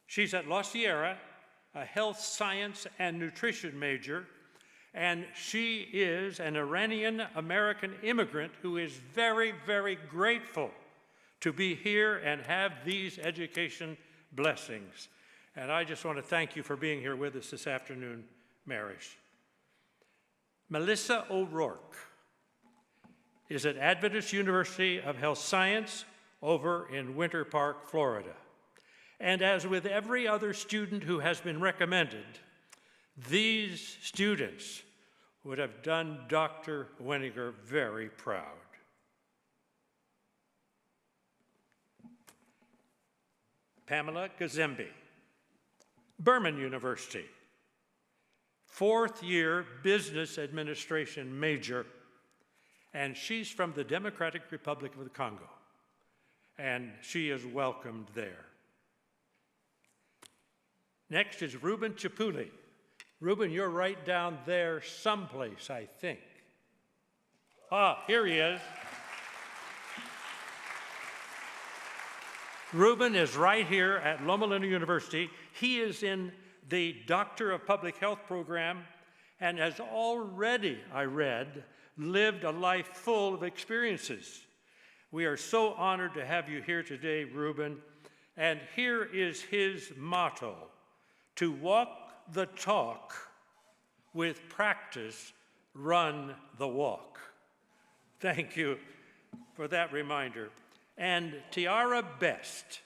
she's at La Sierra, a health science and nutrition major, and she is an Iranian-American immigrant who is very, very grateful to be here and have these education blessings. And I just want to thank you for being here with us this afternoon, Marish. Melissa O'Rourke is at Adventist University of Health Science over in Winter Park, Florida. And as with every other student who has been recommended, these students would have done Dr. Weniger very proud. Pamela Gazembe, Berman University, fourth-year business administration major, and she's from the Democratic Republic of the Congo, and she is welcomed there. Next is Ruben Chipuli. Ruben, you're right down there someplace, I think. Ah, here he is. Ruben is right here at Loma University. He is in the Doctor of Public Health program and has already, I read, lived a life full of experiences. We are so honored to have you here today, Ruben. And here is his motto: to walk the talk, with practice, run the walk. Thank you for that reminder. And Tiara Best,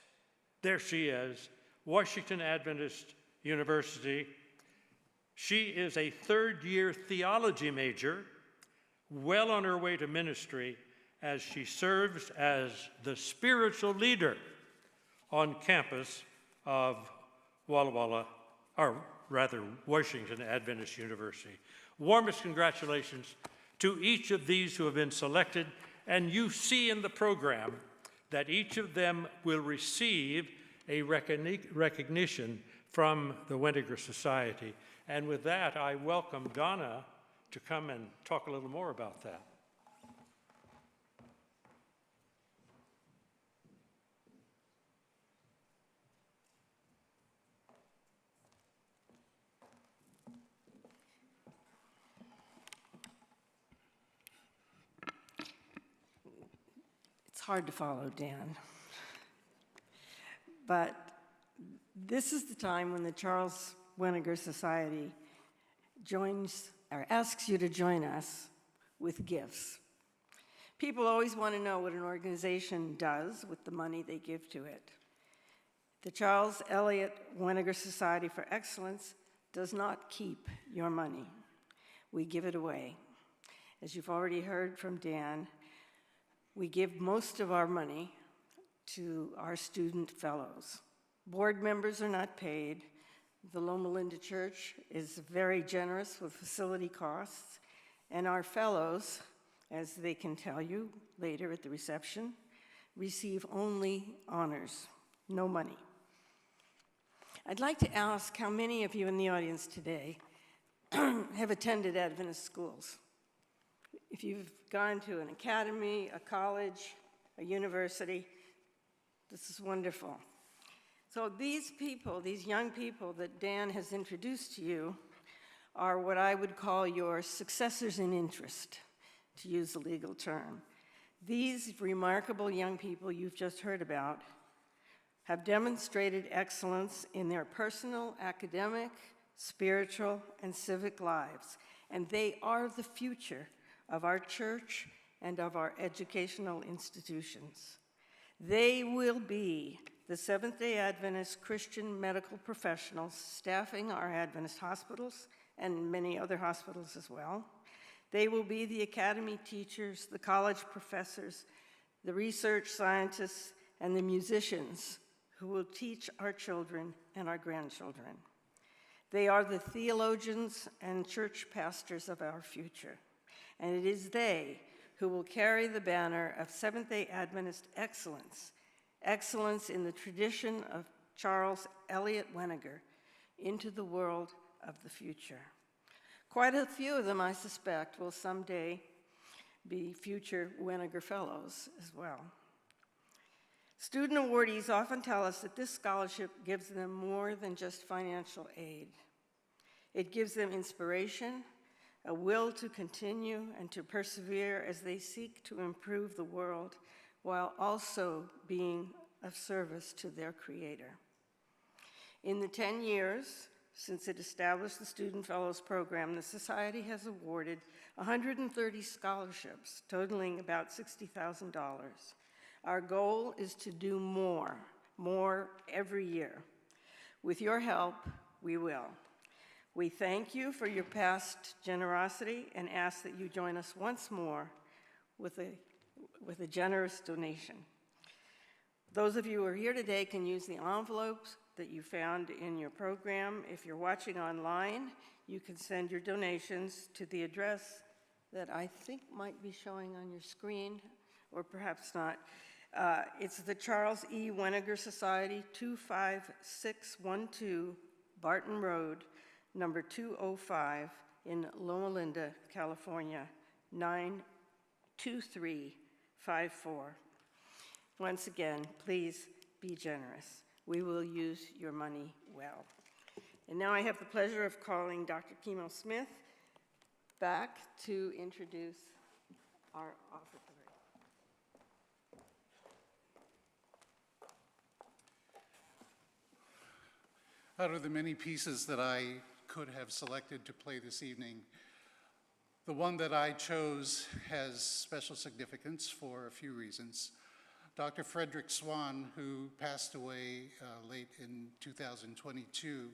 there she is, Washington Adventist University. She is a third-year theology major, well on her way to ministry as she serves as the spiritual leader on campus of Washington Adventist University. Warmest congratulations to each of these who have been selected, and you see in the program that each of them will receive a recognition from the Weniger Society. And with that, I welcome Donna to come and talk a little more about that. It's hard to follow Dan. But this is the time when the Charles Weniger Society asks you to join us with gifts. People always want to know what an organization does with the money they give to it. The Charles Elliott Weniger Society for Excellence does not keep your money. We give it away. As you've already heard from Dan, we give most of our money to our student fellows. Board members are not paid. The Loma Linda Church is very generous with facility costs, and our fellows, as they can tell you later at the reception, receive only honors, no money. I'd like to ask how many of you in the audience today have attended Adventist schools. If you've gone to an academy, a college, a university, this is wonderful. So these people, these young people that Dan has introduced to you, are what I would call your successors in interest, to use a legal term. These remarkable young people you've just heard about have demonstrated excellence in their personal, academic, spiritual, and civic lives, and they are the future of our church and of our educational institutions. They will be the Seventh-day Adventist Christian medical professionals staffing our Adventist hospitals and many other hospitals as well. They will be the academy teachers, the college professors, the research scientists, and the musicians who will teach our children and our grandchildren. They are the theologians and church pastors of our future, and it is they who will carry the banner of Seventh-day Adventist excellence, excellence in the tradition of Charles Eliot Weniger, into the world of the future. Quite a few of them, I suspect, will someday be future Weniger Fellows as well. Student awardees often tell us that this scholarship gives them more than just financial aid. It gives them inspiration, a will to continue and to persevere as they seek to improve the world while also being of service to their Creator. In the 10 years since it established the Student Fellows Program, the Society has awarded 130 scholarships, totaling about $60,000. Our goal is to do more every year. With your help, we will. We thank you for your past generosity and ask that you join us once more with a generous donation. Those of you who are here today can use the envelopes that you found in your program. If you're watching online, you can send your donations to the address that I think might be showing on your screen, or perhaps not. It's the Charles E. Weniger Society, 25612 Barton Road, number 205 in Loma Linda, California, 92354. Once again, please be generous. We will use your money well. And now I have the pleasure of calling Dr. Kimo Smith back to introduce our offertory. Out of the many pieces that I could have selected to play this evening, the one that I chose has special significance for a few reasons. Dr. Frederick Swan, who passed away late in 2022,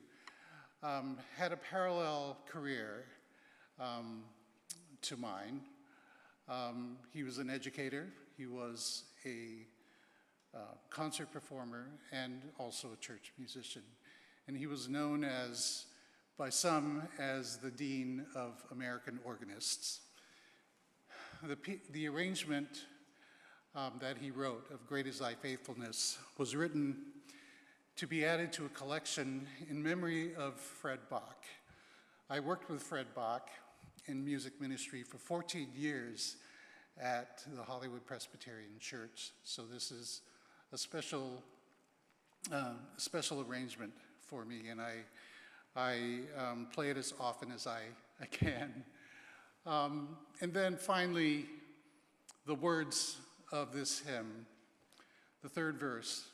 had a parallel career to mine. He was an educator, he was a concert performer, and also a church musician. And he was known by some as the Dean of American Organists. The arrangement that he wrote of Great Is Thy Faithfulness was written to be added to a collection in memory of Fred Bach. I worked with Fred Bach in music ministry for 14 years at the Hollywood Presbyterian Church, so this is a special arrangement for me, and I play it as often as I can. And then finally, the words of this hymn, the third verse: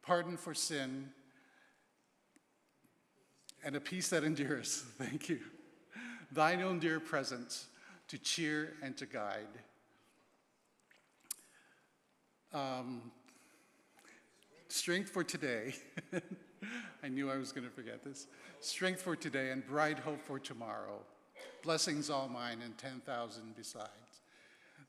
pardon for sin and a peace that endures. Thank you. Thine own dear presence to cheer and to guide. Strength for today. I knew I was going to forget this. Strength for today and bright hope for tomorrow. Blessings all mine and 10,000 besides.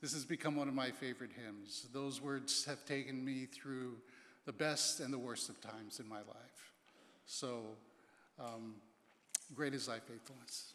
This has become one of my favorite hymns. Those words have taken me through the best and the worst of times in my life. So, great is thy faithfulness.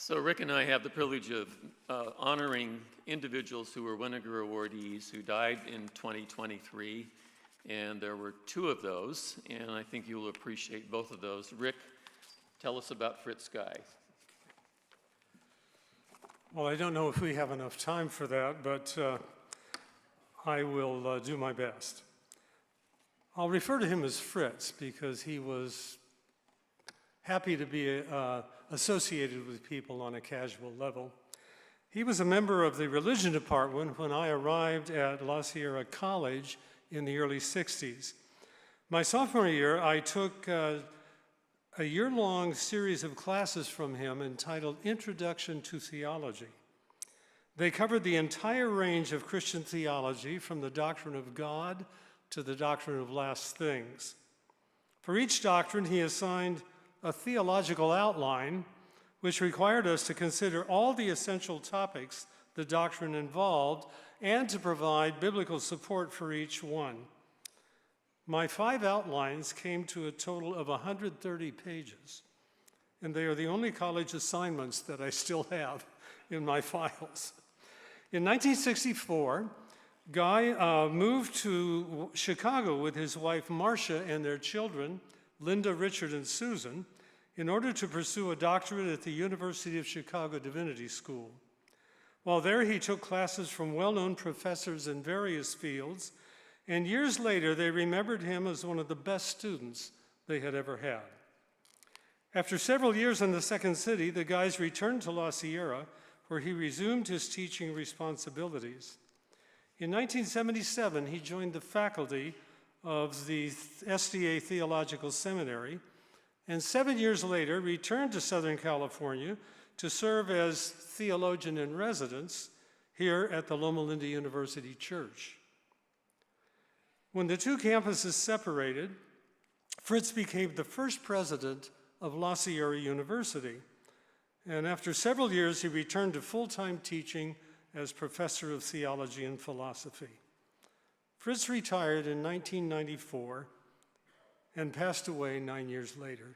So Rick and I have the privilege of honoring individuals who were Weniger awardees who died in 2023, and there were 2 of those, and I think you'll appreciate both of those. Rick, tell us about Fritz Guy. Well, I don't know if we have enough time for that, but I will do my best. I'll refer to him as Fritz because he was happy to be associated with people on a casual level. He was a member of the religion department when I arrived at La Sierra College in the early 60s. My sophomore year, I took a year-long series of classes from him entitled Introduction to Theology. They covered the entire range of Christian theology, from the doctrine of God to the doctrine of last things. For each doctrine, he assigned a theological outline, which required us to consider all the essential topics the doctrine involved and to provide biblical support for each one. My 5 outlines came to a total of 130 pages, and they are the only college assignments that I still have in my files. In 1964, Guy moved to Chicago with his wife Marcia and their children, Linda, Richard, and Susan, in order to pursue a doctorate at the University of Chicago Divinity School. While there, he took classes from well-known professors in various fields, and years later, they remembered him as one of the best students they had ever had. After several years in the Second City, the Guys returned to La Sierra, where he resumed his teaching responsibilities. In 1977, he joined the faculty of the SDA Theological Seminary, and 7 years later returned to Southern California to serve as theologian in residence here at the Loma Linda University Church. When the 2 campuses separated, Fritz became the first president of La Sierra University, and after several years, he returned to full-time teaching as professor of theology and philosophy. Fritz retired in 1994 and passed away 9 years later.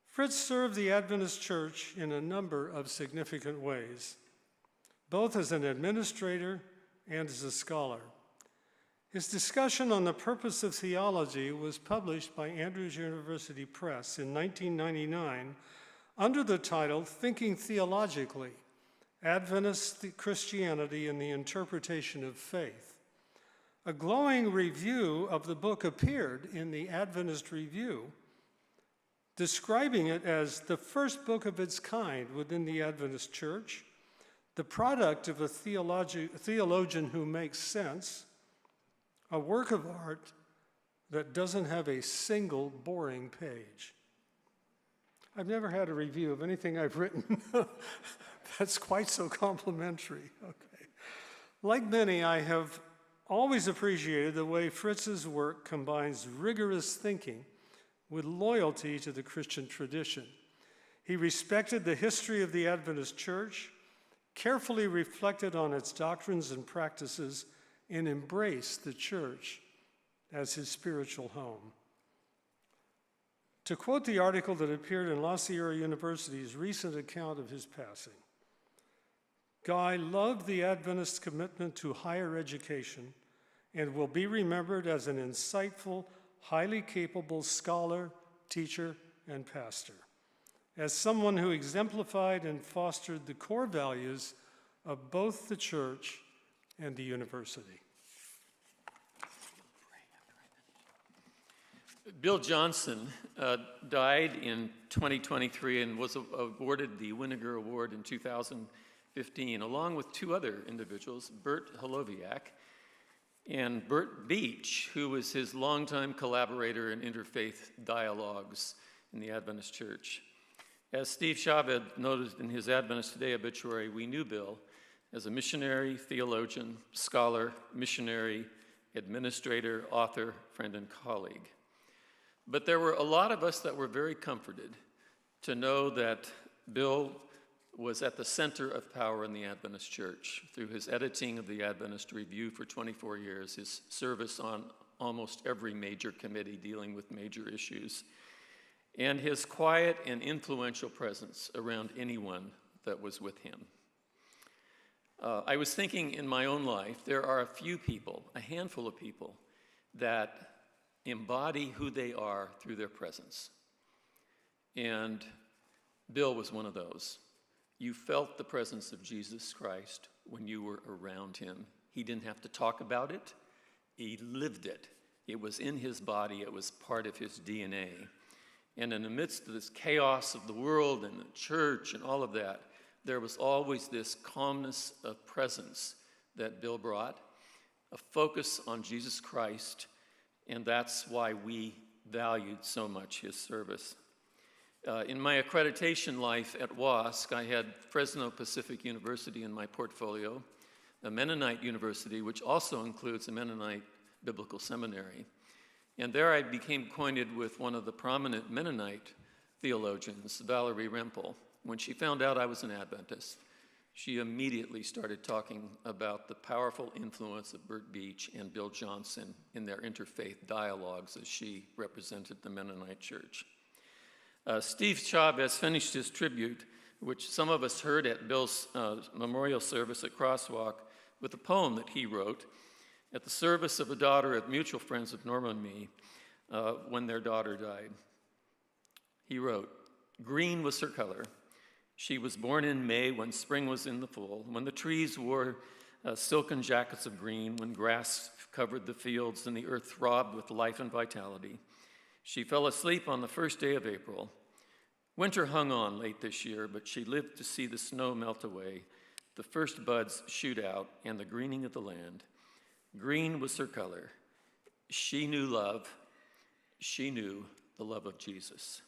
Fritz served the Adventist Church in a number of significant ways, both as an administrator and as a scholar. His discussion on the purpose of theology was published by Andrews University Press in 1999 under the title Thinking Theologically, Adventist Christianity and the Interpretation of Faith. A glowing review of the book appeared in the Adventist Review, describing it as the first book of its kind within the Adventist Church, the product of a theologian who makes sense, a work of art that doesn't have a single boring page. I've never had a review of anything I've written that's quite so complimentary. Okay. Like many, I have always appreciated the way Fritz's work combines rigorous thinking with loyalty to the Christian tradition. He respected the history of the Adventist Church, carefully reflected on its doctrines and practices, and embraced the church as his spiritual home. To quote the article that appeared in La Sierra University's recent account of his passing, Guy loved the Adventist commitment to higher education and will be remembered as an insightful, highly capable scholar, teacher, and pastor, as someone who exemplified and fostered the core values of both the church and the university. Bill Johnson died in 2023 and was awarded the Weniger Award in 2015, along with 2 other individuals, Bert Holoviak and Bert Beach, who was his longtime collaborator in interfaith dialogues in the Adventist Church. As Steve Chavez noted in his Adventist Today obituary, we knew Bill as a missionary, theologian, scholar, missionary, administrator, author, friend, and colleague. But there were a lot of us that were very comforted to know that Bill was at the center of power in the Adventist Church through his editing of the Adventist Review for 24 years, his service on almost every major committee dealing with major issues, and his quiet and influential presence around anyone that was with him. I was thinking in my own life, there are a few people, a handful of people, that embody who they are through their presence. And Bill was one of those. You felt the presence of Jesus Christ when you were around him. He didn't have to talk about it. He lived it. It was in his body. It was part of his DNA. And in the midst of this chaos of the world and the church and all of that, there was always this calmness of presence that Bill brought, a focus on Jesus Christ, and that's why we valued so much his service. In my accreditation life at WASC, I had Fresno Pacific University in my portfolio, a Mennonite university, which also includes a Mennonite biblical seminary. And there I became acquainted with one of the prominent Mennonite theologians, Valerie Rempel. When she found out I was an Adventist, she immediately started talking about the powerful influence of Bert Beach and Bill Johnson in their interfaith dialogues as she represented the Mennonite church. Steve Chavez finished his tribute, which some of us heard at Bill's memorial service at Crosswalk, with a poem that he wrote at the service of a daughter of mutual friends of Norma and me when their daughter died. He wrote, "Green was her color. She was born in May when spring was in the full, when the trees wore silken jackets of green, when grass covered the fields and the earth throbbed with life and vitality. She fell asleep on the first day of April. Winter hung on late this year, but she lived to see the snow melt away, the first buds shoot out, and the greening of the land. Green was her color. She knew love. She knew the love of Jesus.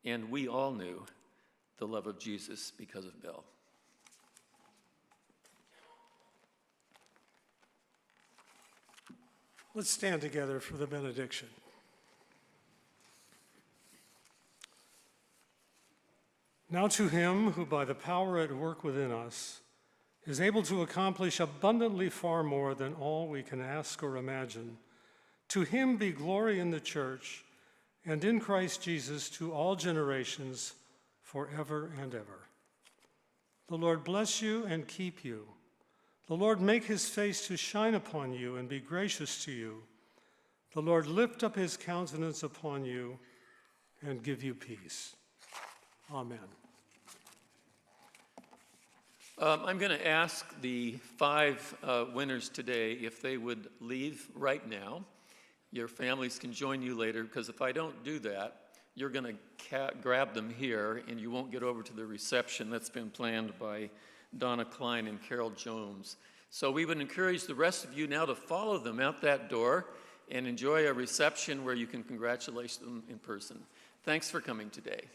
And we all knew the love of Jesus because of Bill." Let's stand together for the benediction. Now to him who by the power at work within us is able to accomplish abundantly far more than all we can ask or imagine, to him be glory in the church and in Christ Jesus to all generations forever and ever. The Lord bless you and keep you. The Lord make his face to shine upon you and be gracious to you. The Lord lift up his countenance upon you and give you peace. Amen. I'm going to ask the 5 winners today if they would leave right now. Your families can join you later, because if I don't do that, you're going to grab them here, and you won't get over to the reception that's been planned by Donna Klein and Carol Jones. So we would encourage the rest of you now to follow them out that door and enjoy a reception where you can congratulate them in person. Thanks for coming today.